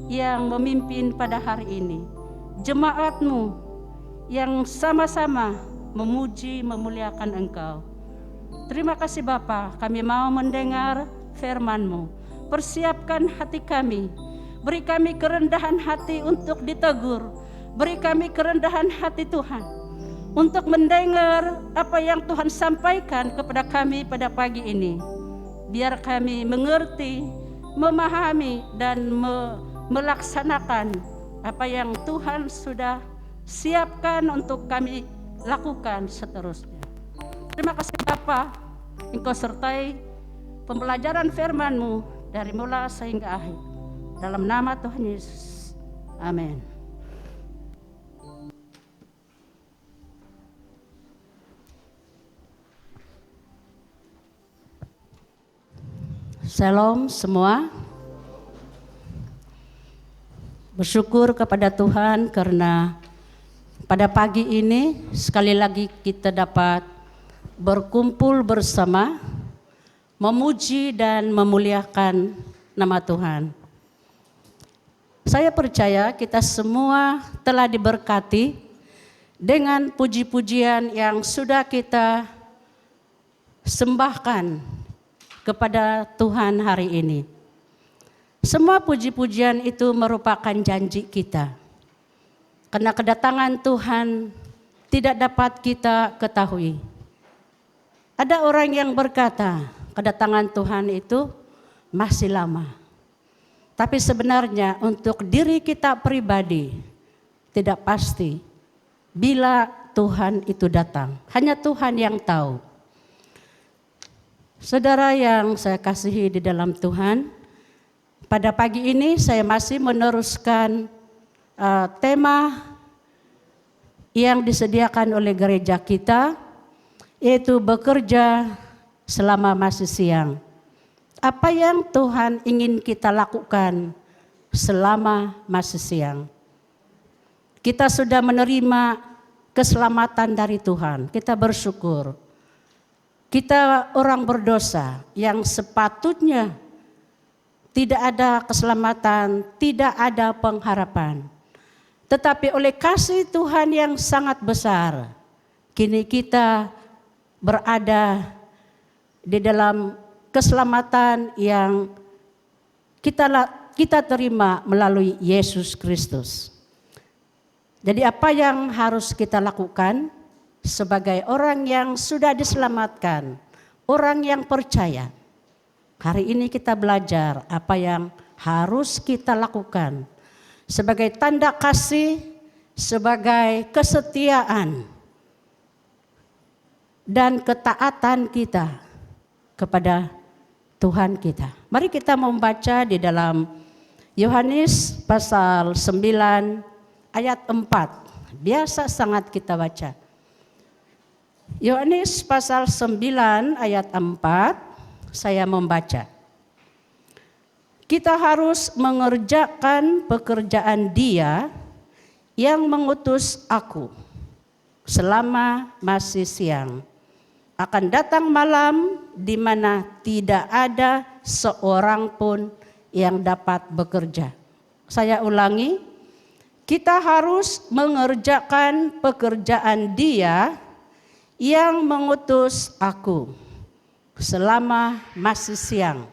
yang memimpin pada hari ini, jemaat-Mu yang sama-sama memuji, memuliakan Engkau. Terima kasih Bapa, kami mau mendengar firman-Mu. Persiapkan hati kami, beri kami kerendahan hati untuk ditegur, beri kami kerendahan hati Tuhan, untuk mendengar apa yang Tuhan sampaikan kepada kami pada pagi ini. Biar kami mengerti, memahami, dan melaksanakan apa yang Tuhan sudah siapkan untuk kami lakukan seterusnya. Terima kasih Bapa, Engkau sertai pembelajaran firman-Mu dari mula sehingga akhir. Dalam nama Tuhan Yesus, amin. Shalom semua. Bersyukur kepada Tuhan karena pada pagi ini sekali lagi kita dapat berkumpul bersama, memuji dan memuliakan nama Tuhan. Saya percaya kita semua telah diberkati dengan puji-pujian yang sudah kita sembahkan kepada Tuhan hari ini. Semua puji-pujian itu merupakan janji kita. Karena kedatangan Tuhan tidak dapat kita ketahui. Ada orang yang berkata, kedatangan Tuhan itu masih lama. Tapi sebenarnya untuk diri kita pribadi tidak pasti bila Tuhan itu datang. Hanya Tuhan yang tahu. Saudara yang saya kasihi di dalam Tuhan, pada pagi ini saya masih meneruskan tema yang disediakan oleh gereja kita, yaitu bekerja selama masih siang apa yang Tuhan ingin kita lakukan selama masih siang. Kita sudah menerima keselamatan dari Tuhan, kita bersyukur. Kita orang berdosa yang sepatutnya tidak ada keselamatan, tidak ada pengharapan. Tetapi oleh kasih Tuhan yang sangat besar, kini kita berada di dalam keselamatan yang kita terima melalui Yesus Kristus. Jadi apa yang harus kita lakukan sebagai orang yang sudah diselamatkan, orang yang percaya? Hari ini kita belajar apa yang harus kita lakukan sebagai tanda kasih, sebagai kesetiaan dan ketaatan kita kepada Tuhan kita. Mari kita membaca di dalam Yohanes pasal 9 ayat 4. Biasa sangat kita baca. Yohanes pasal 9 ayat 4. Saya membaca. Kita harus mengerjakan pekerjaan Dia yang mengutus aku selama masih siang. Akan datang malam di mana tidak ada seorang pun yang dapat bekerja. Saya ulangi, kita harus mengerjakan pekerjaan Dia yang mengutus aku selama masih siang.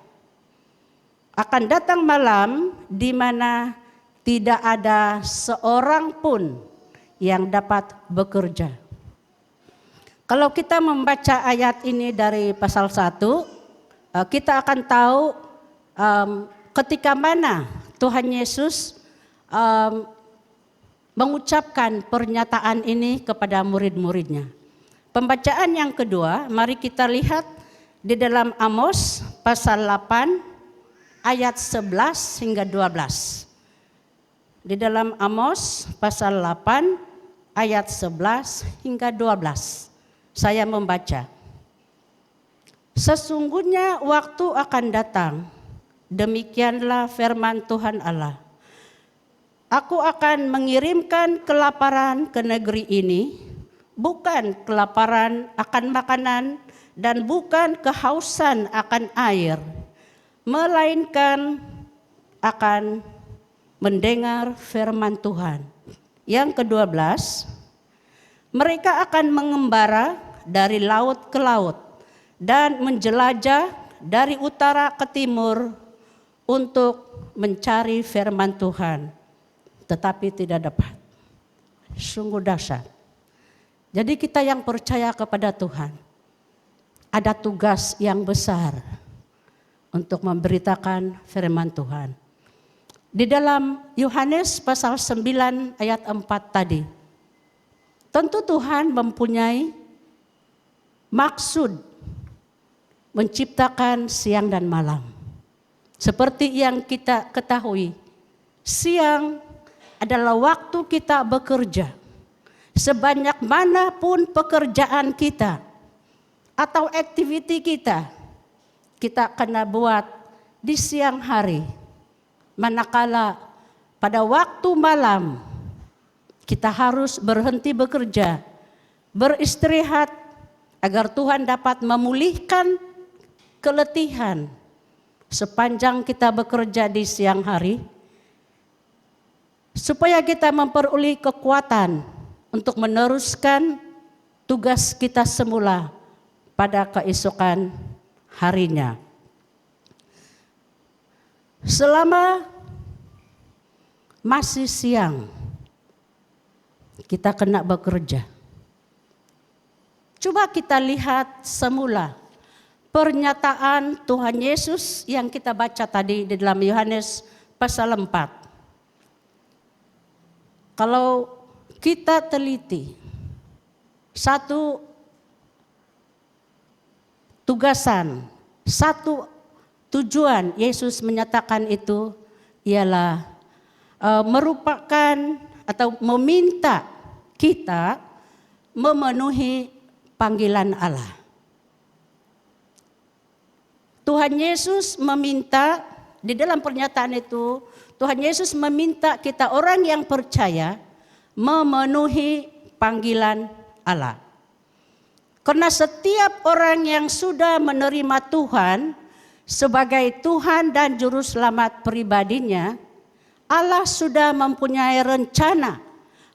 Akan datang malam di mana tidak ada seorang pun yang dapat bekerja. Kalau kita membaca ayat ini dari pasal 1, kita akan tahu ketika mana Tuhan Yesus mengucapkan pernyataan ini kepada murid-muridnya. Pembacaan yang kedua, mari kita lihat di dalam Amos pasal 8 ayat 11 hingga 12. Di dalam Amos pasal 8 ayat 11 hingga 12. Saya membaca. Sesungguhnya waktu akan datang, demikianlah firman Tuhan Allah. Aku akan mengirimkan kelaparan ke negeri ini, bukan kelaparan akan makanan dan bukan kehausan akan air, melainkan akan mendengar firman Tuhan. Yang ke-12, mereka akan mengembara dari laut ke laut dan menjelajah dari utara ke timur untuk mencari firman Tuhan, tetapi tidak dapat. Sungguh dahsyat. Jadi kita yang percaya kepada Tuhan, ada tugas yang besar untuk memberitakan firman Tuhan. Di dalam Yohanes pasal 9 ayat 4 tadi, tentu Tuhan mempunyai maksud menciptakan siang dan malam. Seperti yang kita ketahui, siang adalah waktu kita bekerja. Sebanyak manapun pekerjaan kita atau aktiviti kita kena buat di siang hari. Manakala pada waktu malam kita harus berhenti bekerja, beristirahat agar Tuhan dapat memulihkan keletihan sepanjang kita bekerja di siang hari, supaya kita memperoleh kekuatan untuk meneruskan tugas kita semula pada keesokan harinya. Selama masih siang, kita kena bekerja. Coba kita lihat semula pernyataan Tuhan Yesus yang kita baca tadi di dalam Yohanes pasal 4. Kalau kita teliti, satu tugasan, satu tujuan Yesus menyatakan itu ialah merupakan atau meminta kita memenuhi panggilan Allah. Tuhan Yesus meminta, di dalam pernyataan itu, Tuhan Yesus meminta kita orang yang percaya memenuhi panggilan Allah. Karena setiap orang yang sudah menerima Tuhan sebagai Tuhan dan Juru Selamat pribadinya, Allah sudah mempunyai rencana,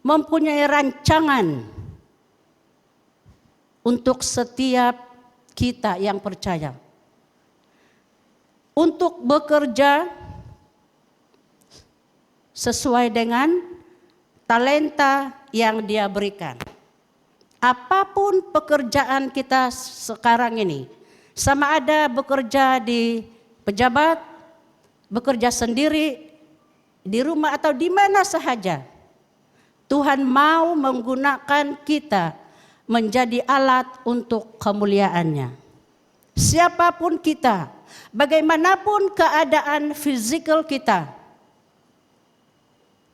mempunyai rancangan untuk setiap kita yang percaya. Untuk bekerja sesuai dengan talenta yang Dia berikan. Apapun pekerjaan kita sekarang ini, sama ada bekerja di pejabat, bekerja sendiri, di rumah atau di mana sahaja, Tuhan mau menggunakan kita menjadi alat untuk kemuliaan-Nya. Siapapun kita, bagaimanapun keadaan fisikal kita,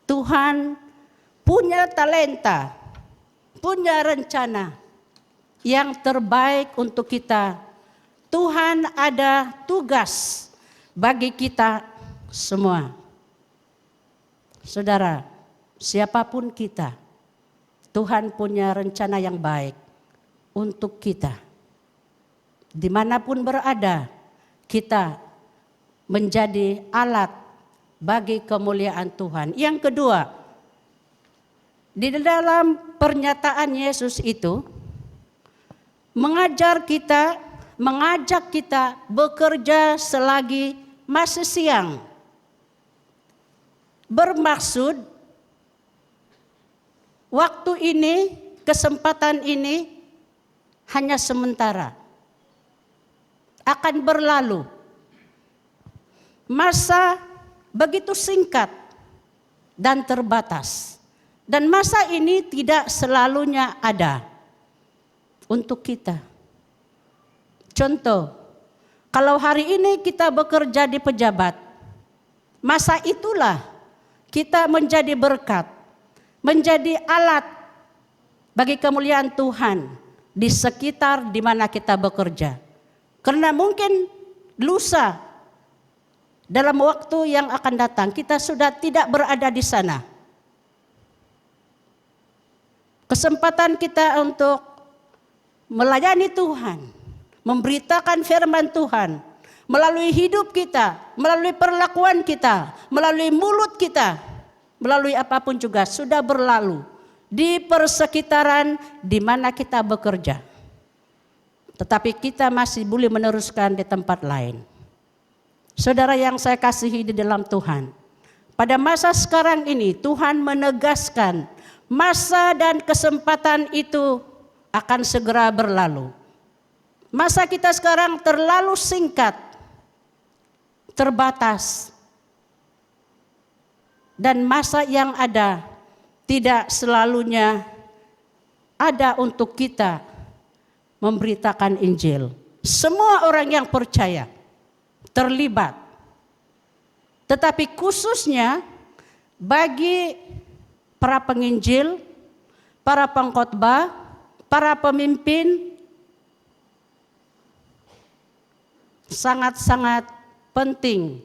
Tuhan punya talenta, punya rencana yang terbaik untuk kita. Tuhan ada tugas bagi kita semua. Saudara, siapapun kita, Tuhan punya rencana yang baik untuk kita. Dimanapun berada, kita menjadi alat bagi kemuliaan Tuhan. Yang kedua, di dalam pernyataan Yesus itu mengajak kita bekerja selagi masih siang. Bermaksud waktu ini, kesempatan ini hanya sementara, akan berlalu. Masa begitu singkat dan terbatas. Dan masa ini tidak selalunya ada untuk kita. Contoh, kalau hari ini kita bekerja di pejabat, masa itulah kita menjadi berkat, menjadi alat bagi kemuliaan Tuhan di sekitar di mana kita bekerja. Karena mungkin lusa dalam waktu yang akan datang kita sudah tidak berada di sana. Kesempatan kita untuk melayani Tuhan, memberitakan firman Tuhan melalui hidup kita, melalui perlakuan kita, melalui mulut kita, melalui apapun juga sudah berlalu di persekitaran di mana kita bekerja. Tetapi kita masih boleh meneruskan di tempat lain. Saudara yang saya kasihi di dalam Tuhan, pada masa sekarang ini Tuhan menegaskan masa dan kesempatan itu akan segera berlalu. Masa kita sekarang terlalu singkat, terbatas, dan masa yang ada tidak selalunya ada untuk kita memberitakan Injil. Semua orang yang percaya terlibat, tetapi khususnya bagi para penginjil, para pengkhotbah, para pemimpin, sangat-sangat penting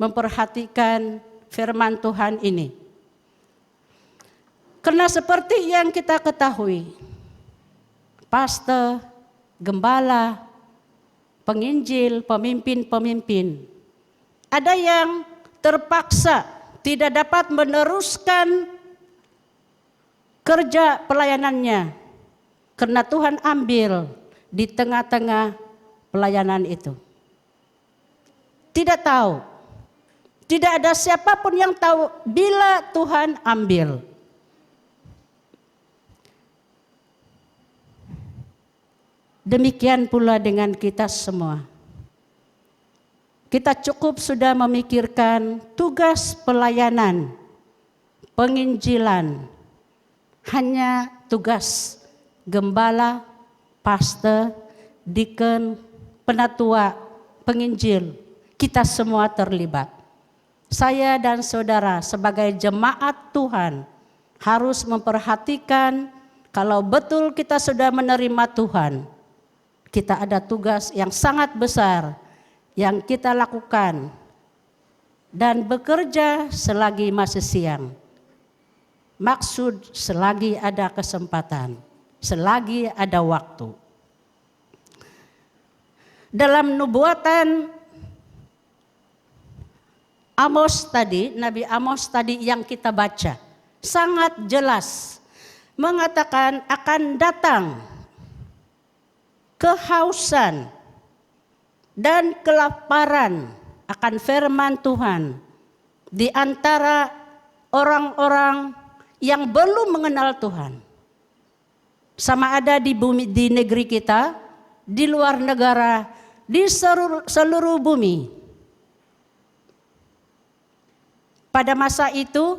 memperhatikan firman Tuhan ini. Karena seperti yang kita ketahui, pastor, gembala, penginjil, pemimpin-pemimpin, ada yang terpaksa tidak dapat meneruskan kerja pelayanannya karena Tuhan ambil di tengah-tengah pelayanan itu. Tidak tahu, tidak ada siapapun yang tahu bila Tuhan ambil. Demikian pula dengan kita semua. Kita cukup sudah memikirkan tugas pelayanan, penginjilan, hanya tugas gembala, pastor, deacon, penatua, penginjil. Kita semua terlibat. Saya dan saudara sebagai jemaat Tuhan harus memperhatikan kalau betul kita sudah menerima Tuhan, kita ada tugas yang sangat besar yang kita lakukan dan bekerja selagi masih siang. Maksud selagi ada kesempatan, selagi ada waktu. Dalam nubuatan Amos tadi, Nabi Amos tadi yang kita baca, sangat jelas mengatakan akan datang kehausan dan kelaparan akan firman Tuhan di antara orang-orang yang belum mengenal Tuhan. Sama ada di bumi, di negeri kita, di luar negara, di seluruh bumi. Pada masa itu,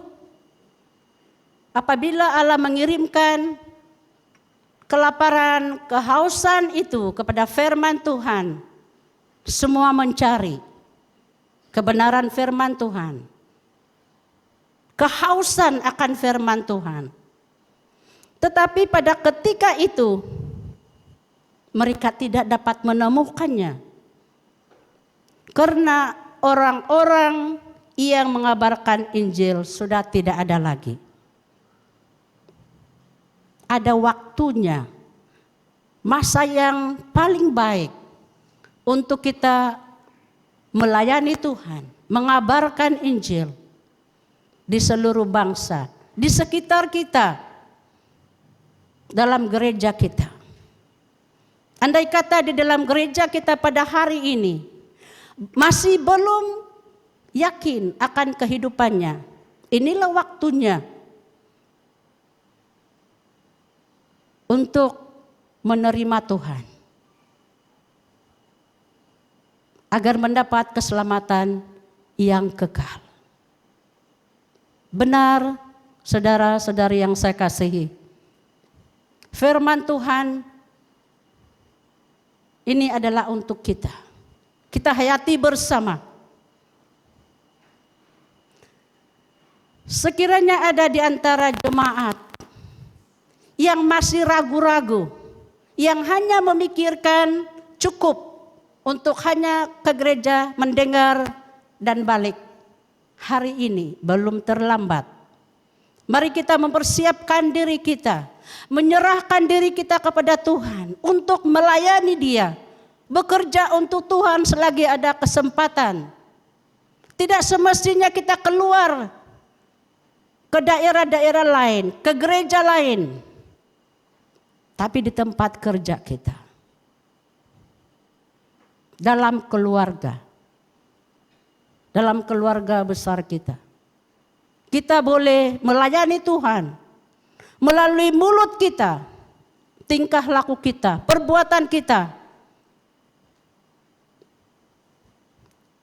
apabila Allah mengirimkan kelaparan, kehausan itu kepada firman Tuhan, semua mencari kebenaran firman Tuhan. Kehausan akan firman Tuhan. Tetapi pada ketika itu, mereka tidak dapat menemukannya. Karena orang-orang yang mengabarkan Injil sudah tidak ada lagi. Ada waktunya, masa yang paling baik untuk kita melayani Tuhan, mengabarkan Injil di seluruh bangsa, di sekitar kita, dalam gereja kita. Andai kata di dalam gereja kita pada hari ini masih belum yakin akan kehidupannya, inilah waktunya untuk menerima Tuhan agar mendapat keselamatan yang kekal. Benar, saudara-saudari yang saya kasihi, firman Tuhan ini adalah untuk kita. Kita hayati bersama. Sekiranya ada di antara jemaat yang masih ragu-ragu, yang hanya memikirkan cukup untuk hanya ke gereja, mendengar dan balik, hari ini belum terlambat. Mari kita mempersiapkan diri kita, menyerahkan diri kita kepada Tuhan untuk melayani Dia, bekerja untuk Tuhan selagi ada kesempatan. Tidak semestinya kita keluar ke daerah-daerah lain, ke gereja lain, tapi di tempat kerja kita, dalam keluarga besar kita. Kita boleh melayani Tuhan melalui mulut kita, tingkah laku kita, perbuatan kita,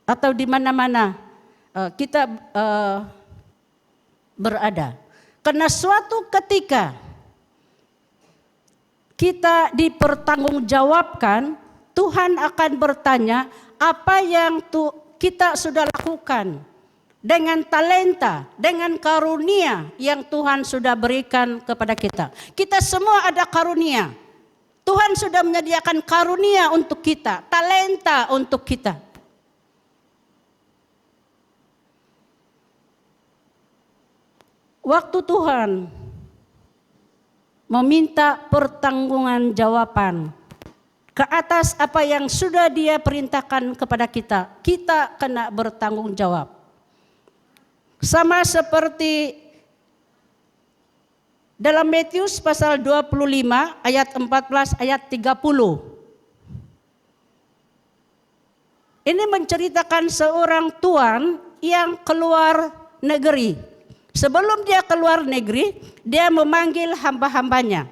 atau di mana-mana kita berada. Karena suatu ketika kita dipertanggungjawabkan, Tuhan akan bertanya apa yang kita sudah lakukan dengan talenta, dengan karunia yang Tuhan sudah berikan kepada kita. Kita semua ada karunia. Tuhan sudah menyediakan karunia untuk kita, talenta untuk kita. Waktu Tuhan meminta pertanggungjawaban ke atas apa yang sudah Dia perintahkan kepada kita, kita kena bertanggung jawab. Sama seperti dalam Matius pasal 25 ayat 14 ayat 30. Ini menceritakan seorang tuan yang keluar negeri. Sebelum dia keluar negeri, dia memanggil hamba-hambanya.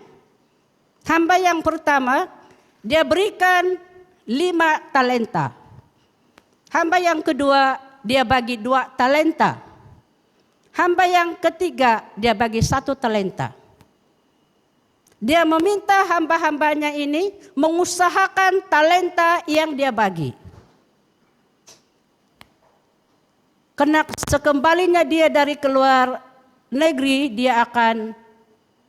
Hamba yang pertama, dia berikan 5 talenta. Hamba yang kedua, dia bagi 2 talenta. Hamba yang ketiga, dia bagi 1 talenta. Dia meminta hamba-hambanya ini mengusahakan talenta yang dia bagi. Karena sekembalinya dia dari keluar negeri, dia akan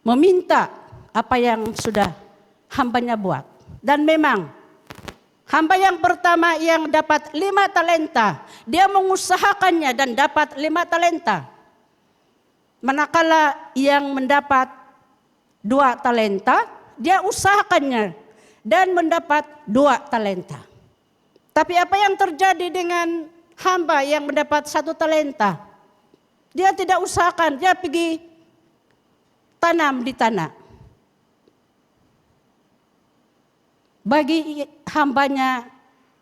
meminta apa yang sudah hambanya buat. Dan memang Hamba yang pertama yang dapat 5 talenta, dia mengusahakannya dan dapat 5 talenta. Manakala yang mendapat 2 talenta, dia usahakannya dan mendapat 2 talenta. Tapi apa yang terjadi dengan hamba yang mendapat 1 talenta? Dia tidak usahakan, dia pergi tanam di tanah. Bagi hambanya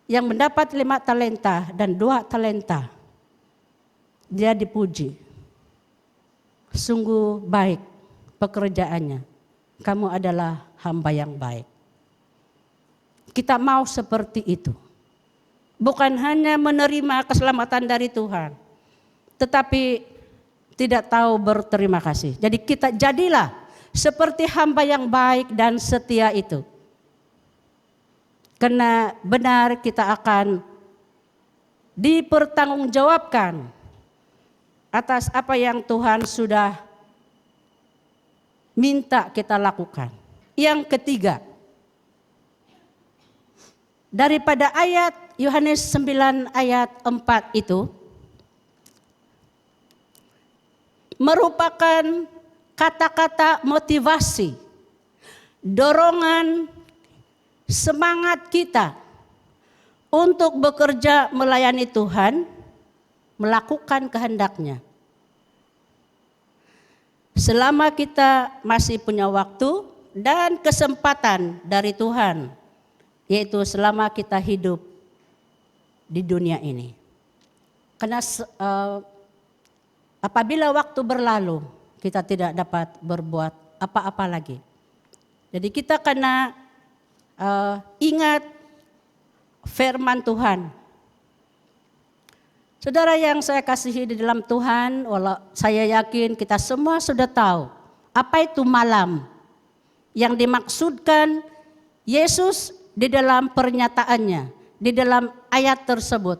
yang mendapat 5 talenta dan 2 talenta, dia dipuji. Sungguh baik pekerjaannya. Kamu adalah hamba yang baik. Kita mau seperti itu. Bukan hanya menerima keselamatan dari Tuhan, tetapi tidak tahu berterima kasih. Jadi kita jadilah seperti hamba yang baik dan setia itu. Karena benar kita akan dipertanggungjawabkan atas apa yang Tuhan sudah minta kita lakukan. Yang ketiga, daripada ayat Yohanes 9 ayat 4 itu merupakan kata-kata motivasi, dorongan, semangat kita untuk bekerja melayani Tuhan, melakukan kehendak-Nya. Selama kita masih punya waktu dan kesempatan dari Tuhan, yaitu selama kita hidup di dunia ini. Karena apabila waktu berlalu, kita tidak dapat berbuat apa-apa lagi. Jadi kita kena ingat firman Tuhan. Saudara yang saya kasihi di dalam Tuhan, walau saya yakin kita semua sudah tahu apa itu malam yang dimaksudkan Yesus di dalam pernyataannya, di dalam ayat tersebut.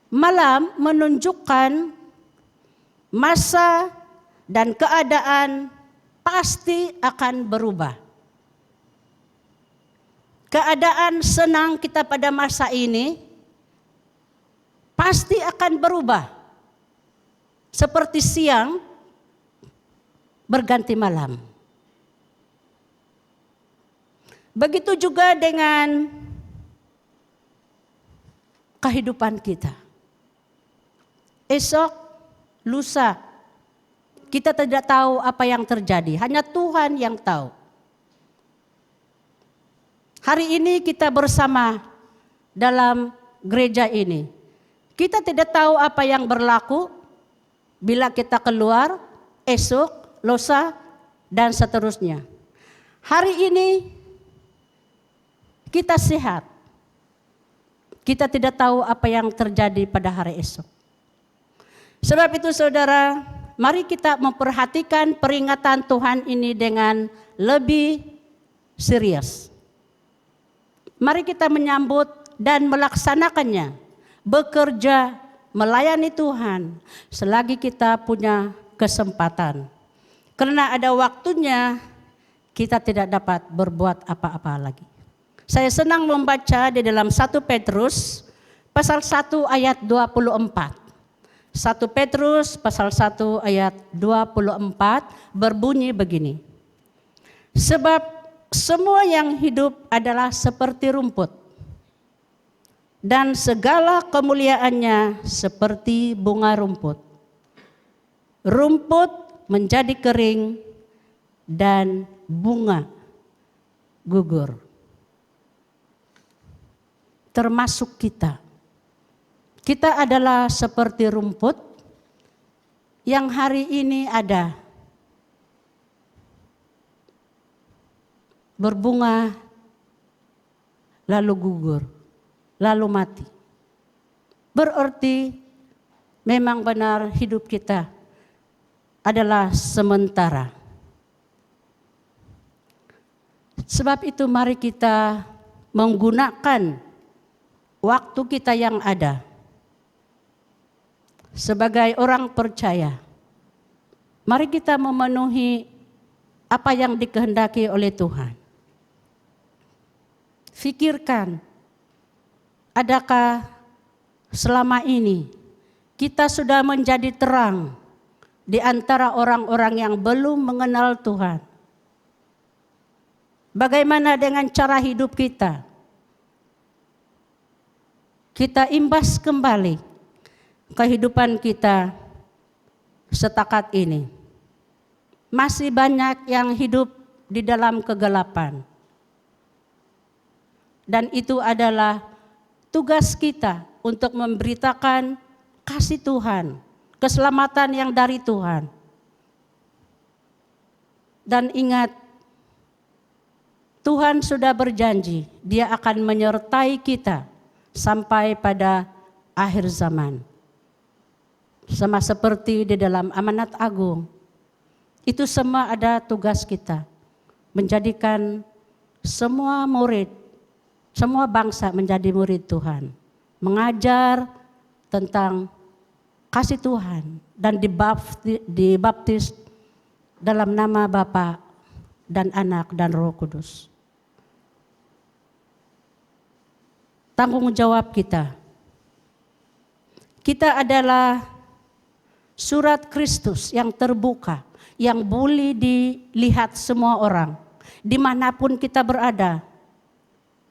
Malam menunjukkan masa dan keadaan pasti akan berubah. Keadaan senang kita pada masa ini pasti akan berubah. Seperti siang berganti malam. Begitu juga dengan kehidupan kita. Esok, lusa, kita tidak tahu apa yang terjadi, hanya Tuhan yang tahu. Hari ini kita bersama dalam gereja ini. Kita tidak tahu apa yang berlaku bila kita keluar, esok, lusa, dan seterusnya. Hari ini kita sehat. Kita tidak tahu apa yang terjadi pada hari esok. Sebab itu saudara, mari kita memperhatikan peringatan Tuhan ini dengan lebih serius. Mari kita menyambut dan melaksanakannya, bekerja, melayani Tuhan selagi kita punya kesempatan. Karena ada waktunya kita tidak dapat berbuat apa-apa lagi. Saya senang membaca di dalam 1 Petrus pasal 1 ayat 24. 1 Petrus pasal 1 ayat 24 berbunyi begini. Sebab semua yang hidup adalah seperti rumput, dan segala kemuliaannya seperti bunga rumput. Rumput menjadi kering dan bunga gugur. Termasuk kita. Kita adalah seperti rumput yang hari ini ada, berbunga, lalu gugur, lalu mati. Berarti memang benar hidup kita adalah sementara. Sebab itu mari kita menggunakan waktu kita yang ada sebagai orang percaya. Mari kita memenuhi apa yang dikehendaki oleh Tuhan. Fikirkan, adakah selama ini kita sudah menjadi terang di antara orang-orang yang belum mengenal Tuhan? Bagaimana dengan cara hidup kita? Kita imbas kembali kehidupan kita setakat ini. Masih banyak yang hidup di dalam kegelapan. Dan itu adalah tugas kita untuk memberitakan kasih Tuhan, keselamatan yang dari Tuhan. Dan ingat, Tuhan sudah berjanji, Dia akan menyertai kita sampai pada akhir zaman. Sama seperti di dalam amanat agung, itu semua ada tugas kita, menjadikan semua murid, semua bangsa menjadi murid Tuhan, mengajar tentang kasih Tuhan dan dibaptis dalam nama Bapa dan Anak dan Roh Kudus. Tanggung jawab kita. Kita adalah surat Kristus yang terbuka, yang boleh dilihat semua orang. Dimanapun kita berada,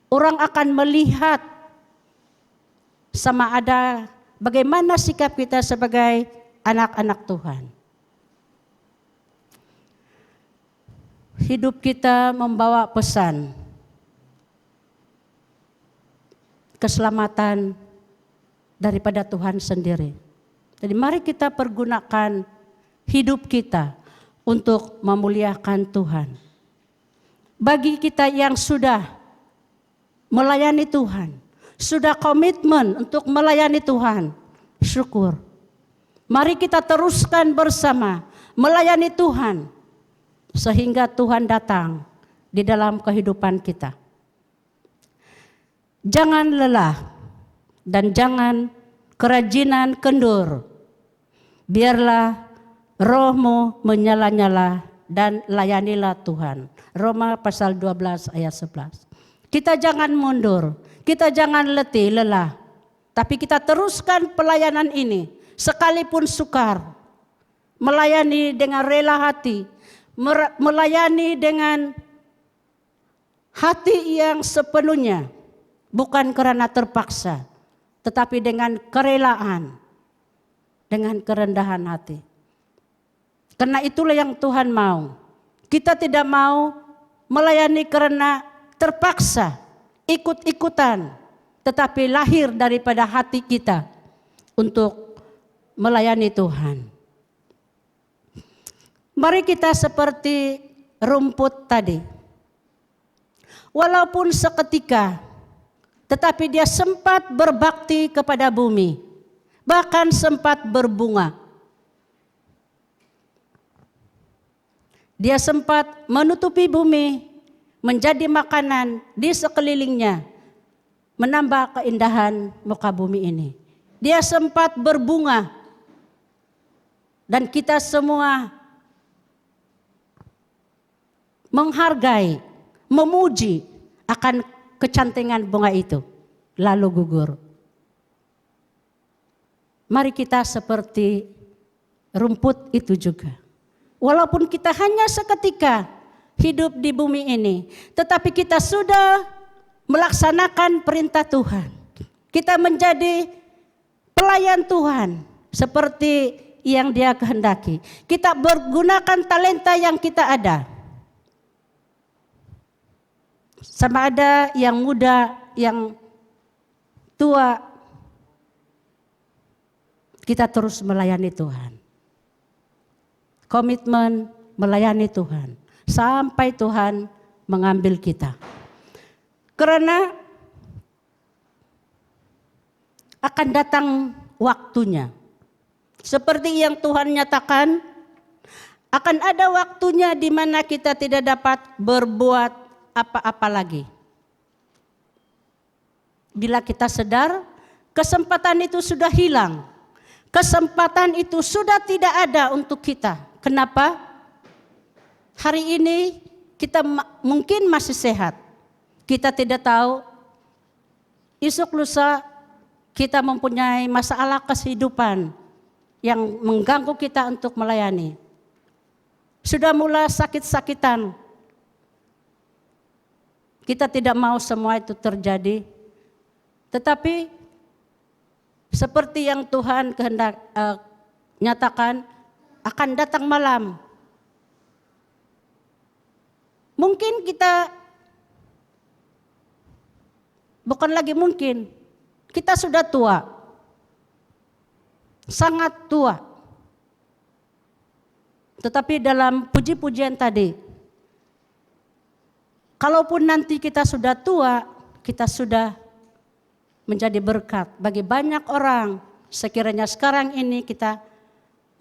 orang akan melihat sama ada bagaimana sikap kita sebagai anak-anak Tuhan. Hidup kita membawa pesan keselamatan daripada Tuhan sendiri. Jadi mari kita pergunakan hidup kita untuk memuliakan Tuhan. Bagi kita yang sudah melayani Tuhan, sudah komitmen untuk melayani Tuhan, syukur. Mari kita teruskan bersama melayani Tuhan sehingga Tuhan datang di dalam kehidupan kita. Jangan lelah dan jangan kerajinan kendur. Biarlah rohmu menyala-nyala dan layanilah Tuhan. Roma pasal 12 ayat 11. Kita jangan mundur, kita jangan letih, lelah. Tapi kita teruskan pelayanan ini sekalipun sukar. Melayani dengan rela hati, melayani dengan hati yang sepenuhnya. Bukan karena terpaksa, tetapi dengan kerelaan, dengan kerendahan hati. Karena itulah yang Tuhan mau. Kita tidak mau melayani karena terpaksa, ikut-ikutan, tetapi lahir daripada hati kita untuk melayani Tuhan. Mari kita seperti rumput tadi. Walaupun seketika, tetapi dia sempat berbakti kepada bumi, bahkan sempat berbunga. Dia sempat menutupi bumi, menjadi makanan di sekelilingnya, menambah keindahan muka bumi ini. Dia sempat berbunga, dan kita semua menghargai, memuji akan kecantikan bunga itu, lalu gugur. Mari kita seperti rumput itu juga. Walaupun kita hanya seketika hidup di bumi ini, tetapi kita sudah melaksanakan perintah Tuhan. Kita menjadi pelayan Tuhan seperti yang Dia kehendaki. Kita menggunakan talenta yang kita ada. Sama ada yang muda, yang tua, kita terus melayani Tuhan. Komitmen melayani Tuhan sampai Tuhan mengambil kita. Karena akan datang waktunya. Seperti yang Tuhan nyatakan, akan ada waktunya di mana kita tidak dapat berbuat apa-apa lagi. Bila kita sadar, kesempatan itu sudah hilang. Kesempatan itu sudah tidak ada untuk kita. Kenapa? Hari ini kita mungkin masih sehat. Kita tidak tahu esok lusa kita mempunyai masalah kehidupan yang mengganggu kita untuk melayani. Sudah mulai sakit-sakitan. Kita tidak mau semua itu terjadi. Tetapi seperti yang Tuhan kehendak nyatakan, akan datang malam. Mungkin kita, bukan lagi mungkin, kita sudah tua. Sangat tua. Tetapi dalam puji-pujian tadi, kalaupun nanti kita sudah tua, kita sudah menjadi berkat bagi banyak orang. Sekiranya sekarang ini kita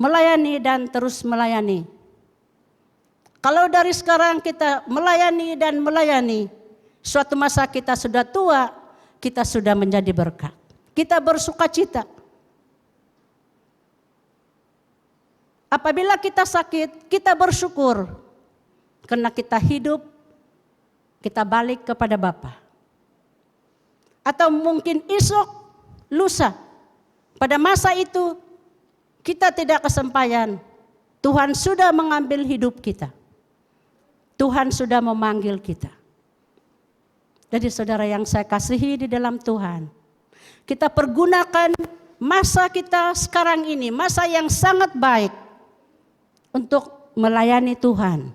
melayani dan terus melayani. Kalau dari sekarang kita melayani dan melayani, suatu masa kita sudah tua, kita sudah menjadi berkat. Kita bersukacita. Apabila kita sakit, kita bersyukur. Karena kita hidup, kita balik kepada Bapa. Atau mungkin esok, lusa, pada masa itu kita tidak kesampaian. Tuhan sudah mengambil hidup kita. Tuhan sudah memanggil kita. Jadi saudara yang saya kasihi di dalam Tuhan, kita pergunakan masa kita sekarang ini, masa yang sangat baik untuk melayani Tuhan.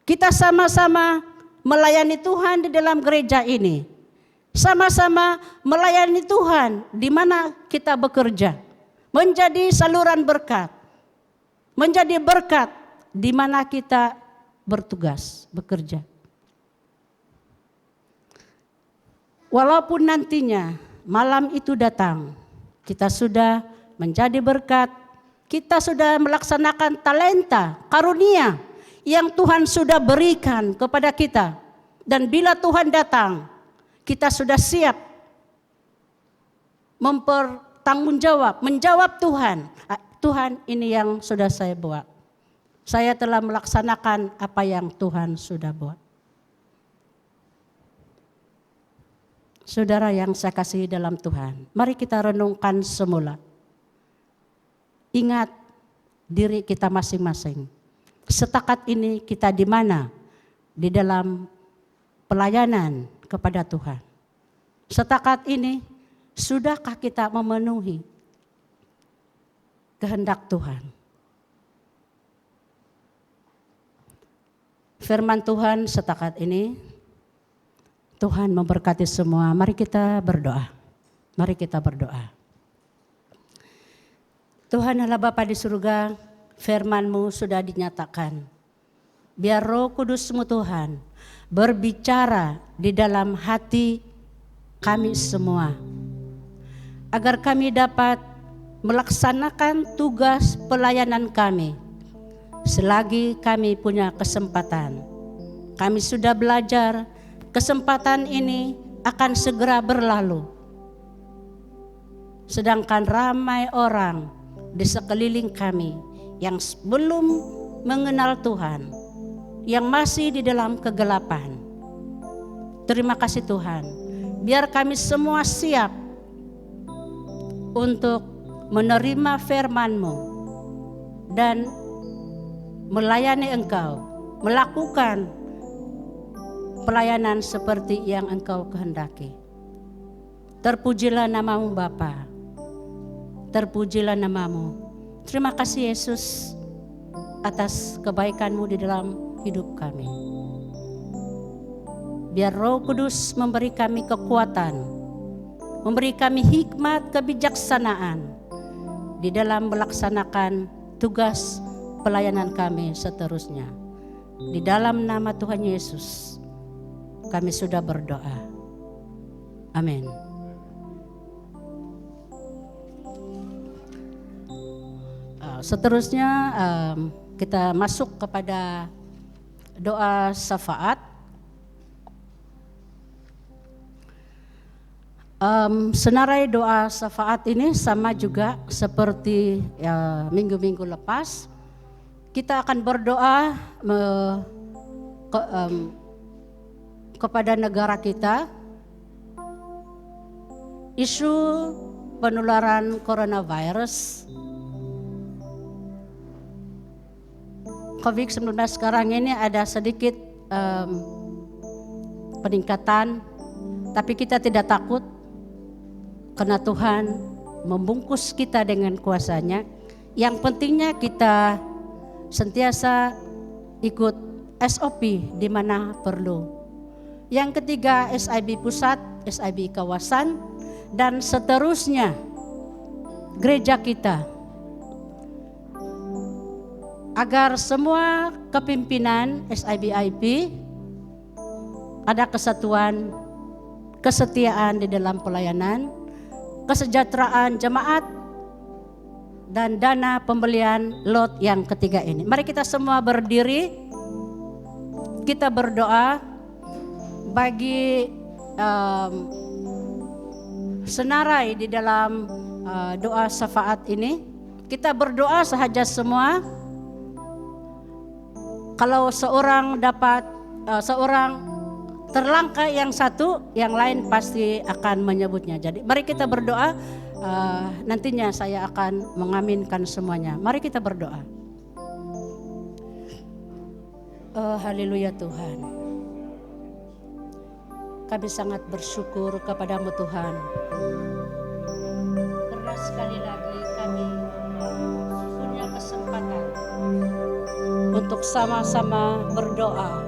Kita sama-sama melayani Tuhan di dalam gereja ini. Sama-sama melayani Tuhan di mana kita bekerja. Menjadi saluran berkat. Menjadi berkat di mana kita bertugas, bekerja. Walaupun nantinya malam itu datang, kita sudah menjadi berkat, kita sudah melaksanakan talenta, karunia yang Tuhan sudah berikan kepada kita. Dan bila Tuhan datang, kita sudah siap mempertanggungjawab, menjawab Tuhan. Tuhan, ini yang sudah saya buat. Saya telah melaksanakan apa yang Tuhan sudah buat. Saudara yang saya kasihi dalam Tuhan, mari kita renungkan semula. Ingat diri kita masing-masing. Setakat ini kita di mana? Di dalam pelayanan kepada Tuhan. Setakat ini, sudahkah kita memenuhi kehendak Tuhan? Firman Tuhan setakat ini, Tuhan memberkati semua. Mari kita berdoa. Mari kita berdoa. Tuhan Allah Bapa di surga, firman-Mu sudah dinyatakan. Biar Roh Kudus-Mu Tuhan berbicara di dalam hati kami semua. Agar kami dapat melaksanakan tugas pelayanan kami. Selagi kami punya kesempatan. Kami sudah belajar, kesempatan ini akan segera berlalu. Sedangkan ramai orang di sekeliling kami yang belum mengenal Tuhan, yang masih di dalam kegelapan. Terima kasih Tuhan, biar kami semua siap untuk menerima firman-Mu dan melayani Engkau, melakukan pelayanan seperti yang Engkau kehendaki. Terpujilah nama-Mu Bapa, terpujilah nama-Mu. Terima kasih Yesus atas kebaikan-Mu di dalam hidup kami. Biar Roh Kudus memberi kami kekuatan, memberi kami hikmat kebijaksanaan di dalam melaksanakan tugas pelayanan kami seterusnya. Di dalam nama Tuhan Yesus kami sudah berdoa. Amin. Seterusnya kita masuk kepada doa syafaat. Senarai doa syafaat ini sama juga seperti minggu-minggu lepas. kita akan berdoa kepada negara kita. Isu penularan coronavirus COVID-19 sekarang ini ada sedikit peningkatan, tapi kita tidak takut karena Tuhan membungkus kita dengan kuasa-Nya. Yang pentingnya kita sentiasa ikut SOP di mana perlu. Yang ketiga, SIB pusat, SIB kawasan, dan seterusnya gereja kita. Agar semua kepimpinan SIBIP ada kesatuan, kesetiaan di dalam pelayanan, kesejahteraan jemaat, dan dana pembelian lot yang ketiga ini. Mari kita semua berdiri, kita berdoa bagi senarai di dalam doa syafaat ini. Kita berdoa sahaja semua. Kalau seorang dapat, seorang terlangkah yang satu, yang lain pasti akan menyebutnya. Jadi mari kita berdoa, nantinya saya akan mengaminkan semuanya. Mari kita berdoa. Haleluya Tuhan. Kami sangat bersyukur kepadamu Tuhan. Karena sekali lagi kami punya kesempatan untuk sama-sama berdoa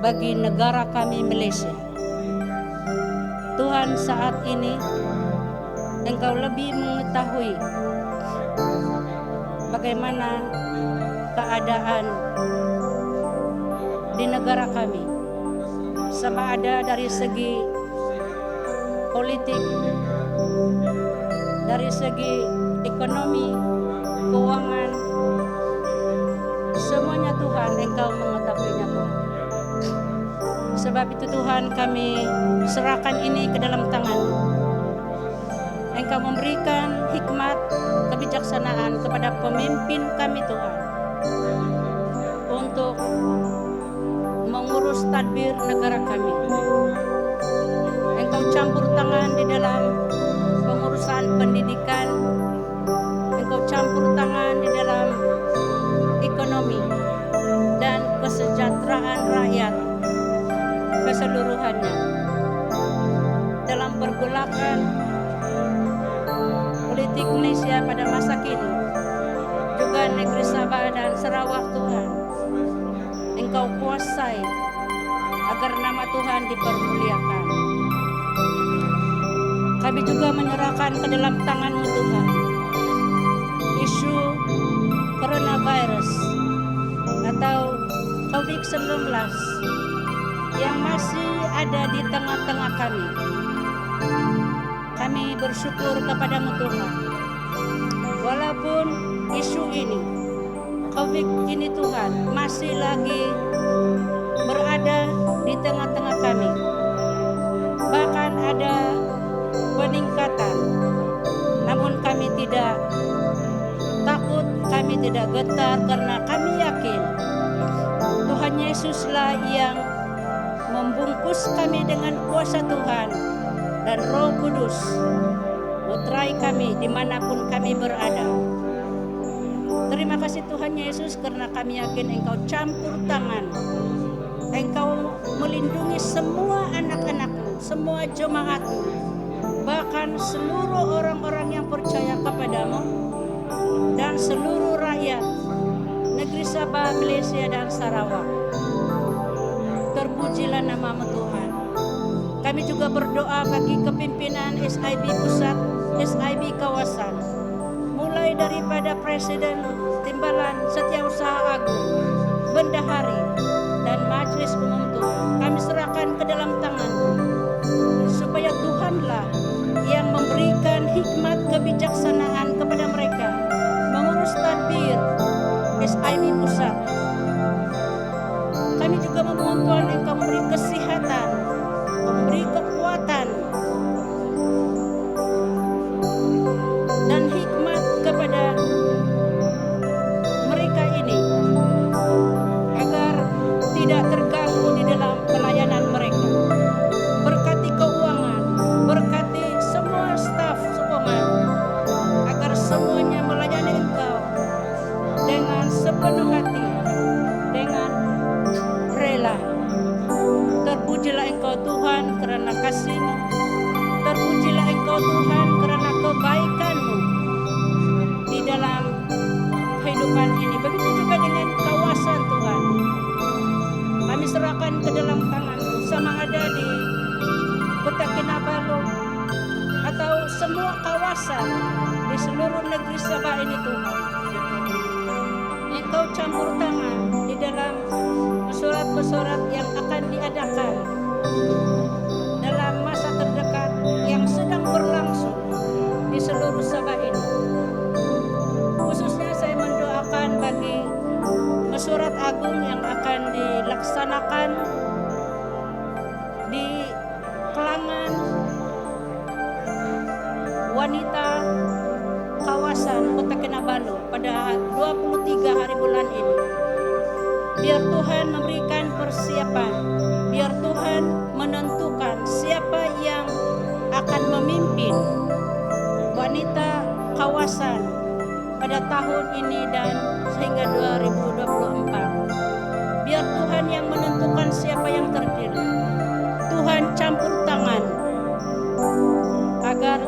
bagi negara kami Malaysia. Tuhan, saat ini Engkau lebih mengetahui bagaimana keadaan di negara kami, sama ada dari segi politik, dari segi ekonomi, keuangan, semuanya Tuhan Engkau mengetahuinya Tuhan. Sebab itu Tuhan, kami serahkan ini ke dalam tangan-Mu. Engkau memberikan hikmat, kebijaksanaan kepada pemimpin kami Tuhan, untuk mengurus tadbir negara kami. Engkau campur tangan di dalam pengurusan pendidikan, Engkau campur tangan di dalam ekonomi dan kesejahteraan rakyat keseluruhannya. Dalam pergolakan politik Malaysia pada masa kini, juga negeri Sabah dan Sarawak Tuhan, Engkau kuasai agar nama Tuhan dipermuliakan. Kami juga menyerahkan ke dalam tangan-Mu Tuhan isu coronavirus atau COVID-19 yang masih ada di tengah-tengah kami. Kami bersyukur kepada-Mu Tuhan, walaupun isu ini, COVID ini Tuhan, masih lagi berada di tengah-tengah kami. Bahkan ada peningkatan, namun kami tidak takut, kami tidak getar, karena kami yakin Tuhan Yesuslah yang membungkus kami dengan kuasa Tuhan dan Roh Kudus meterai kami dimanapun kami berada. Terima kasih Tuhan Yesus, karena kami yakin Engkau campur tangan, Engkau melindungi semua anak-anak-Mu, semua jemaat-Mu, bahkan seluruh orang-orang yang percaya kepada-Mu, dan seluruh rakyat negeri Sabah, Malaysia dan Sarawak. Terpujilah nama-Mu Tuhan. Kami juga berdoa bagi kepimpinan SIB pusat, SIB kawasan, mulai daripada Presiden Timbalan Setiausaha Agung, Bendahari, dan Majelis Umum Tuhan. Kami serahkan ke dalam tangan-Mu, supaya Tuhanlah yang memberikan hikmat kebijaksanaan kepada mereka mengurus tadbir SIB pusat. Kami juga memohon Tuhan Engkau memberi kesehatan, memberi kekuatan dan hikmat kepada mereka ini karena kasih-Mu. Terpujilah Engkau Tuhan karena kebaikan-Mu di dalam kehidupan ini. Begitu juga dengan kawasan Tuhan. Kami serahkan ke dalam tangan-Mu, sama ada di Kota Kinabalu atau semua kawasan di seluruh negeri Sabah ini Tuhan. Engkau campur tangan di dalam mesyuarat-mesyuarat yang akan diadakan dalam masa terdekat yang sedang berlangsung di seluruh Sabah ini. Khususnya saya mendoakan bagi mesyuarat agung yang akan dilaksanakan di Kelangan wanita kawasan Kota Kinabalu pada 23 hari bulan ini. Biar Tuhan memberikan persiapan, biar Tuhan menentukan siapa yang akan memimpin wanita kawasan pada tahun ini dan sehingga 2024. Biar Tuhan yang menentukan siapa yang terpilih. Tuhan campur tangan agar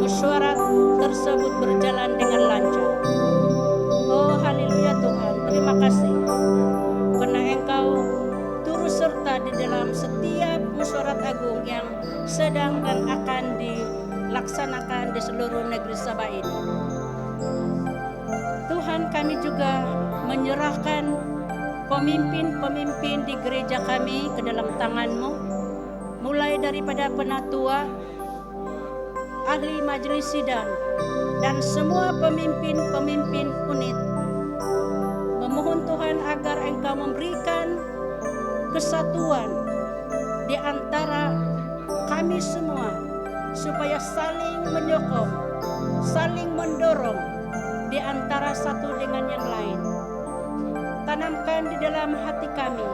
mesyuarat tersebut berjalan dengan lancar. Oh haleluya Tuhan, terima kasih karena Engkau turut serta di dalam setiap mesyuarat agung yang sedang dan akan dilaksanakan di seluruh negeri Sabah ini. Tuhan, kami juga menyerahkan pemimpin-pemimpin di gereja kami ke dalam tangan-Mu, mulai daripada penatua, ahli majelis sidang, dan semua pemimpin-pemimpin unit. Memohon Tuhan agar Engkau memberikan kesatuan di antara kami semua, supaya saling menyokong, saling mendorong di antara satu dengan yang lain. Tanamkan di dalam hati kami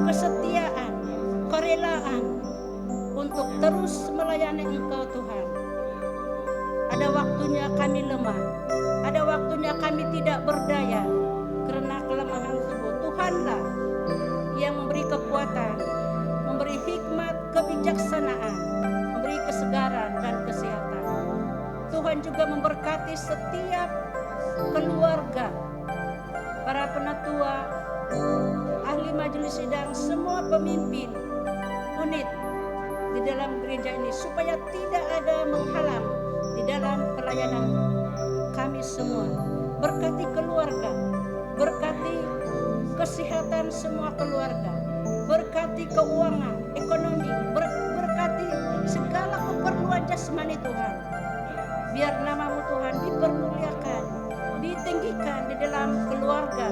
kesetiaan, kerelaan untuk terus melayani Engkau Tuhan. Ada waktunya kami lemah, ada waktunya kami tidak berdaya karena kelemahan tubuh. Tuhanlah yang memberi kekuatan, memberi hikmat, kebijaksanaan, memberi kesegaran dan kesehatan. Tuhan juga memberkati setiap keluarga, para penatua, ahli majelis sidang, semua pemimpin unit di dalam gereja ini, supaya tidak ada menghalang di dalam pelayanan kami semua. Berkati keluarga, berkati kesehatan semua keluarga, berkati keuangan, ekonomi, berkati segala keperluan jasmani Tuhan. Biar nama-Mu Tuhan dipermuliakan, ditinggikan di dalam keluarga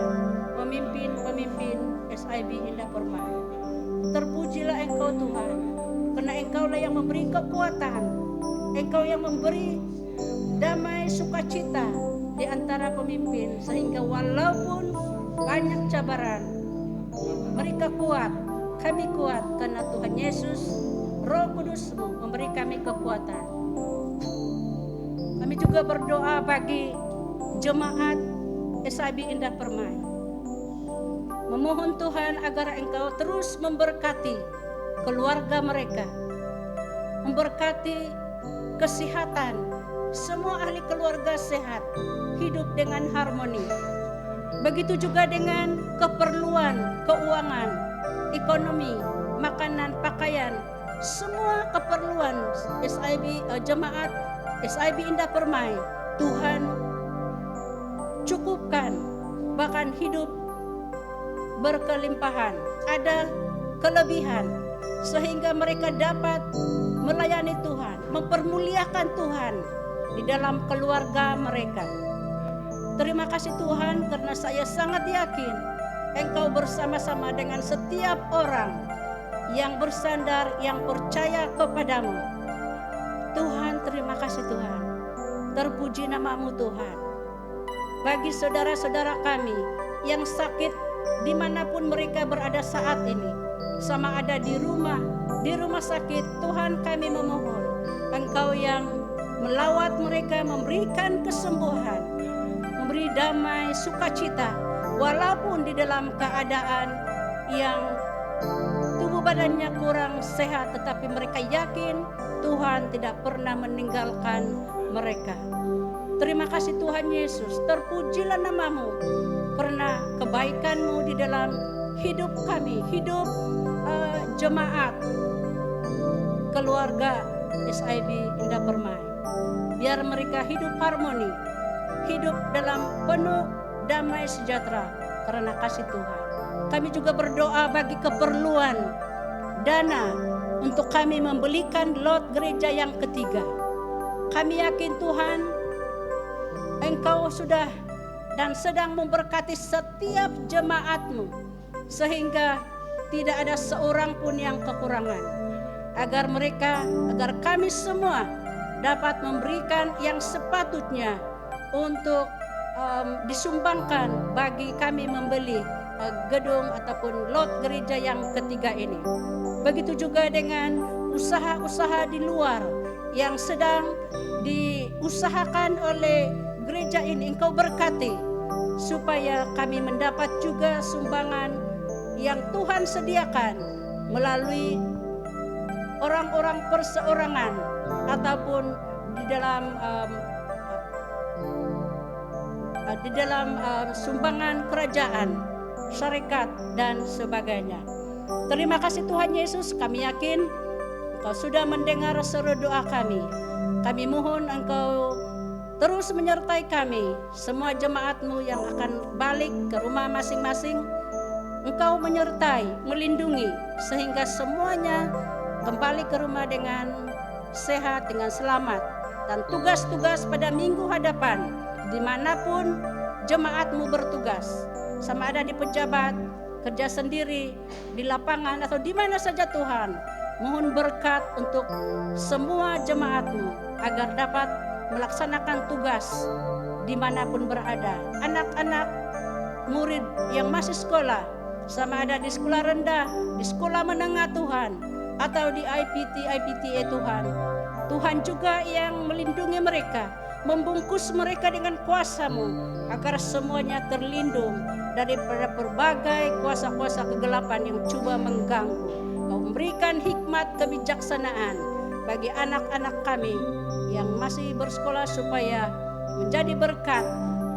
pemimpin-pemimpin SIB Indah Permai. Terpujilah Engkau Tuhan, karena Engkaulah yang memberi kekuatan, Engkau yang memberi damai sukacita di antara pemimpin, sehingga walaupun banyak cabaran, mereka kuat, kami kuat, karena Tuhan Yesus, Roh Kudus-Mu memberi kami kekuatan. Kami juga berdoa bagi jemaat SIB Indah Permai. Memohon Tuhan agar Engkau terus memberkati keluarga mereka, memberkati kesehatan, semua ahli keluarga sehat, hidup dengan harmoni. Begitu juga dengan keperluan keuangan, ekonomi, makanan, pakaian, semua keperluan SIB, jemaat SIB Indah Permai, Tuhan cukupkan, bahkan hidup berkelimpahan, ada kelebihan, sehingga mereka dapat melayani Tuhan, mempermuliakan Tuhan di dalam keluarga mereka. Terima kasih Tuhan, karena saya sangat yakin Engkau bersama-sama dengan setiap orang yang bersandar, yang percaya kepadamu. Tuhan, terima kasih Tuhan. Terpuji nama-Mu Tuhan. Bagi saudara-saudara kami yang sakit dimanapun mereka berada saat ini, sama ada di rumah sakit, Tuhan kami memohon Engkau yang melawat mereka, memberikan kesembuhan, memberi damai sukacita, walaupun di dalam keadaan yang tubuh badannya kurang sehat, tetapi mereka yakin Tuhan tidak pernah meninggalkan mereka. Terima kasih Tuhan Yesus, terpujilah nama-Mu karena kebaikan-Mu di dalam hidup kami, hidup jemaat keluarga SIB Indah Permai. Biar mereka hidup harmoni, hidup dalam penuh damai sejahtera karena kasih Tuhan. Kami juga berdoa bagi keperluan dana untuk kami membelikan lot gereja yang ketiga. Kami yakin Tuhan, Engkau sudah dan sedang memberkati setiap jemaat-Mu sehingga tidak ada seorang pun yang kekurangan. Agar kami semua dapat memberikan yang sepatutnya untuk disumbangkan bagi kami membeli gedung ataupun lot gereja yang ketiga ini. Begitu juga dengan usaha-usaha di luar yang sedang diusahakan oleh gereja ini. Engkau berkati supaya kami mendapat juga sumbangan yang Tuhan sediakan melalui orang-orang perseorangan ataupun di dalam sumbangan kerajaan, syarikat dan sebagainya. Terima kasih Tuhan Yesus, kami yakin Engkau sudah mendengar seru doa kami. Kami mohon Engkau terus menyertai kami, semua jemaat-Mu yang akan balik ke rumah masing-masing. Engkau menyertai, melindungi sehingga semuanya kembali ke rumah dengan sehat, dengan selamat. Dan tugas-tugas pada minggu hadapan, dimanapun jemaat-Mu bertugas, sama ada di pejabat, kerja sendiri, di lapangan atau di mana saja Tuhan, mohon berkat untuk semua jemaat-Mu agar dapat melaksanakan tugas dimanapun berada. Anak-anak murid yang masih sekolah, sama ada di sekolah rendah, di sekolah menengah Tuhan, atau di IPTA Tuhan. Tuhan juga yang melindungi mereka, membungkus mereka dengan kuasa-Mu agar semuanya terlindung daripada berbagai kuasa-kuasa kegelapan yang coba mengganggu. Kau memberikan hikmat kebijaksanaan bagi anak-anak kami yang masih bersekolah supaya menjadi berkat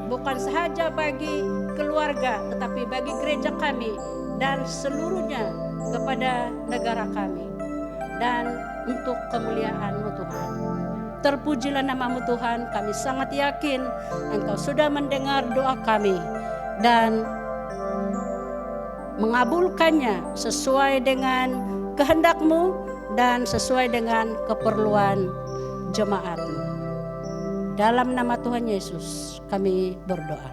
bukan sahaja bagi keluarga tetapi bagi gereja kami dan seluruhnya kepada negara kami dan untuk kemuliaan-Mu Tuhan. Terpujilah nama-Mu Tuhan, kami sangat yakin Engkau sudah mendengar doa kami dan mengabulkannya sesuai dengan kehendak-Mu dan sesuai dengan keperluan jemaat-Mu. Dalam nama Tuhan Yesus kami berdoa.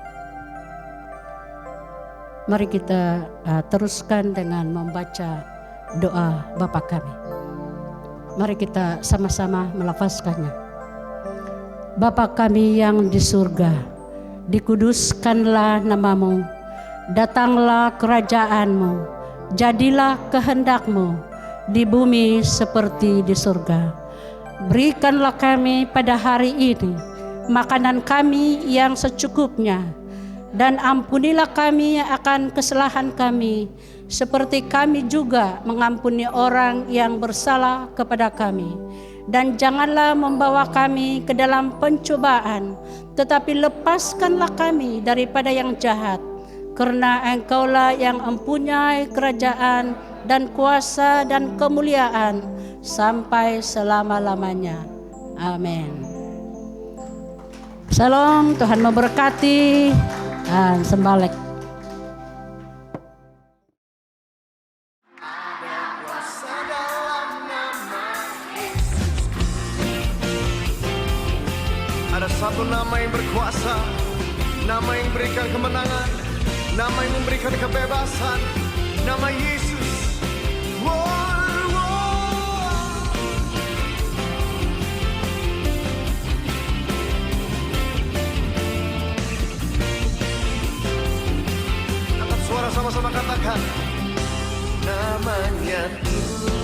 Mari kita teruskan dengan membaca doa Bapa kami. Mari kita sama-sama melafazkannya. Bapa kami yang di surga, dikuduskanlah nama-Mu, datanglah kerajaan-Mu, jadilah kehendak-Mu di bumi seperti di surga. Berikanlah kami pada hari ini makanan kami yang secukupnya, dan ampunilah kami akan kesalahan kami, seperti kami juga mengampuni orang yang bersalah kepada kami. Dan janganlah membawa kami ke dalam pencobaan, tetapi lepaskanlah kami daripada yang jahat. Karena Engkaulah yang mempunyai kerajaan dan kuasa dan kemuliaan sampai selama-lamanya. Amin. Salam, Tuhan memberkati dan sembalik.
Ada satu nama yang berkuasa, nama yang memberikan kemenangan, nama yang memberikan kebebasan, nama Yesus. Angkat suara sama-sama katakan, namanya Tuhan.